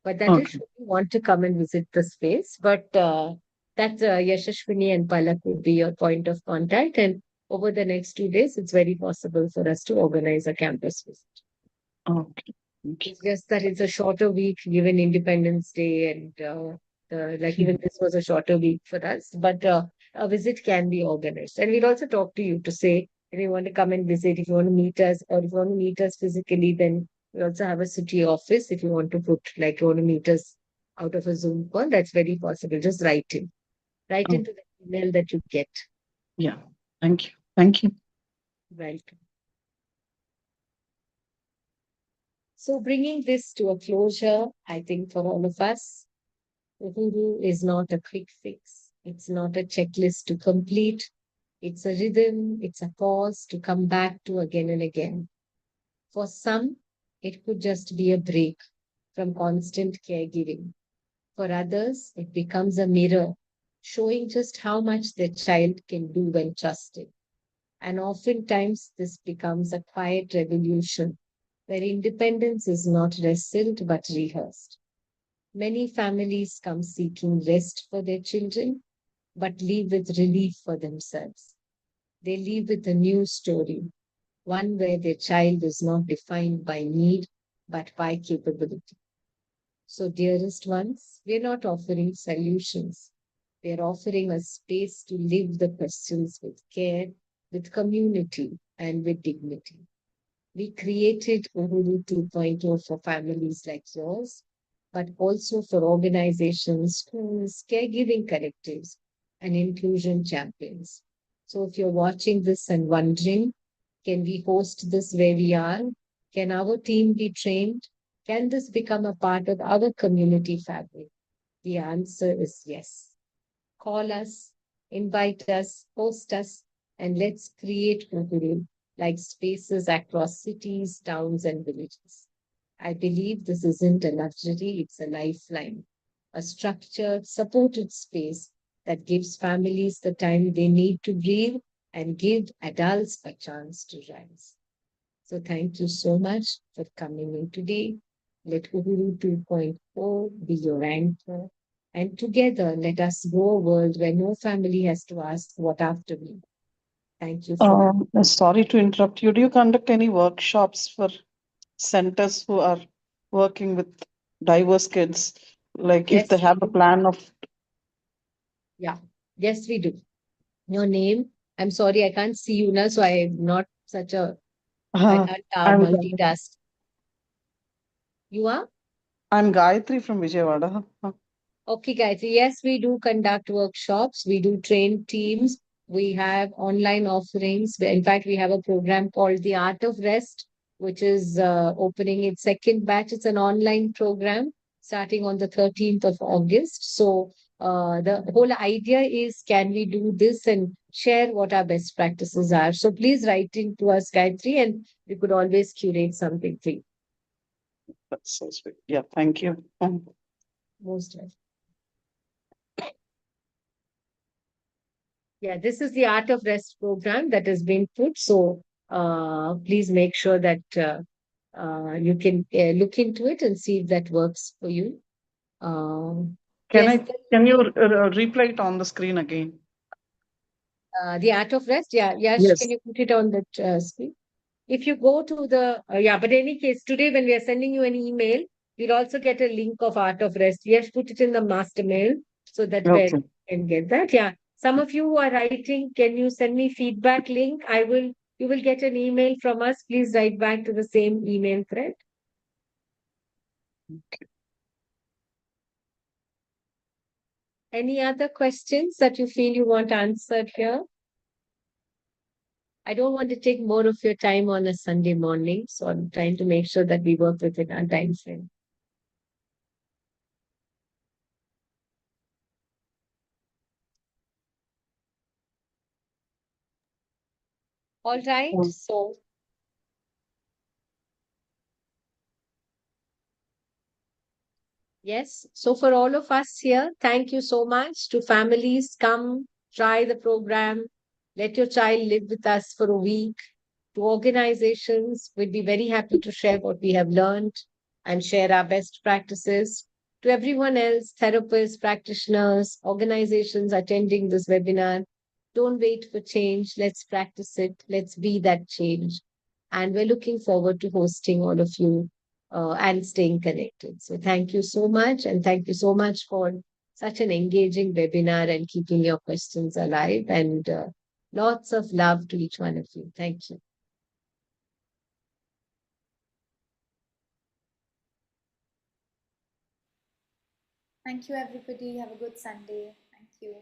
But that is Okay. should you want to come and visit the space. But that Yashashwini and Palak would be your point of contact. And over the next 2 days, it's very possible for us to organize a campus visit. Okay. Thank you. It's just that it's a shorter week given Independence Day and like even this was a shorter week for us, but a visit can be organized. And we'll also talk to you to say if you want to come and visit, if you want to meet us, or if you want to meet us physically, then we also have a city office. If you want to put, like you want to meet us out of a Zoom call, that's very possible. Just write in. Write Oh. into the email that you get. Yeah. Thank you. Thank you. Welcome. So bringing this to a closure, I think for all of us, Uhuru is not a quick fix. It's not a checklist to complete. It's a rhythm. It's a pause to come back to again and again. For some, it could just be a break from constant caregiving. For others, it becomes a mirror showing just how much their child can do when trusted. And oftentimes, this becomes a quiet revolution where independence is not wrestled but rehearsed. Many families come seeking rest for their children, but leave with relief for themselves. They leave with a new story, one where their child is not defined by need, but by capability. So, dearest ones, we're not offering solutions. We're offering a space to live the questions with care, with community, and with dignity. We created Uhuru 2.0 for families like yours, but also for organizations, schools, caregiving collectives, and inclusion champions. So if you're watching this and wondering, can we host this where we are? Can our team be trained? Can this become a part of our community fabric? The answer is yes. Call us, invite us, host us, and let's create Uhuru like spaces across cities, towns, and villages. I believe this isn't a luxury, it's a lifeline, a structured, supported space that gives families the time they need to breathe and give adults a chance to rise. So thank you so much for coming in today. Let Uhuru 2.0 be your anchor, And together, let us grow a world where no family has to ask, what after me? Thank you for. Sorry to interrupt you. Do you conduct any workshops for centers who are working with diverse kids? Like if Yes, they have a plan of. yeah, yes, we do. Your name? I'm sorry, I can't see you now, so I'm not such a, I can't I'm multitask. You are? I'm Gayatri from Vijayawada. Okay, Gayatri. Yes, we do conduct workshops. We do train teams. We have online offerings. In fact, we have a program called The Art of Rest, which is opening its second batch. It's an online program starting on the 13th of August. So the whole idea is, can we do this and share what our best practices are? So please write in to us, Gayatri, and we could always curate something for you. That's so sweet. Yeah, thank you. Most welcome. Yeah, this is the Art of Rest program that has been put. So please make sure that you can look into it and see if that works for you. Yes, Can you replay it on the screen again? the Art of Rest. Yeah, Yash, can Yes. you put it on that screen? If you go to the, yeah, but any case, today when we are sending you an email, you'll also get a link of Art of Rest. We have put it in the master mail so that where Okay. you can get that. Yeah. Some of you who are writing, can you send me feedback link? You will get an email from us. Please write back to the same email thread. Okay. Any other questions that you feel you want answered here? I don't want to take more of your time on a Sunday morning, so I'm trying to make sure that we work within our time frame. All right, so yes, so for all of us here, thank you so much. To families, come try the program. Let your child live with us for a week. To organizations, we'd be very happy to share what we have learned and share our best practices. To everyone else, therapists, practitioners, organizations attending this webinar, don't wait for change. Let's practice it. Let's be that change. And we're looking forward to hosting all of you and staying connected. So thank you so much. And thank you so much for such an engaging webinar and keeping your questions alive. And lots of love to each one of you. Thank you. Thank you, everybody. Have a good Sunday. Thank you.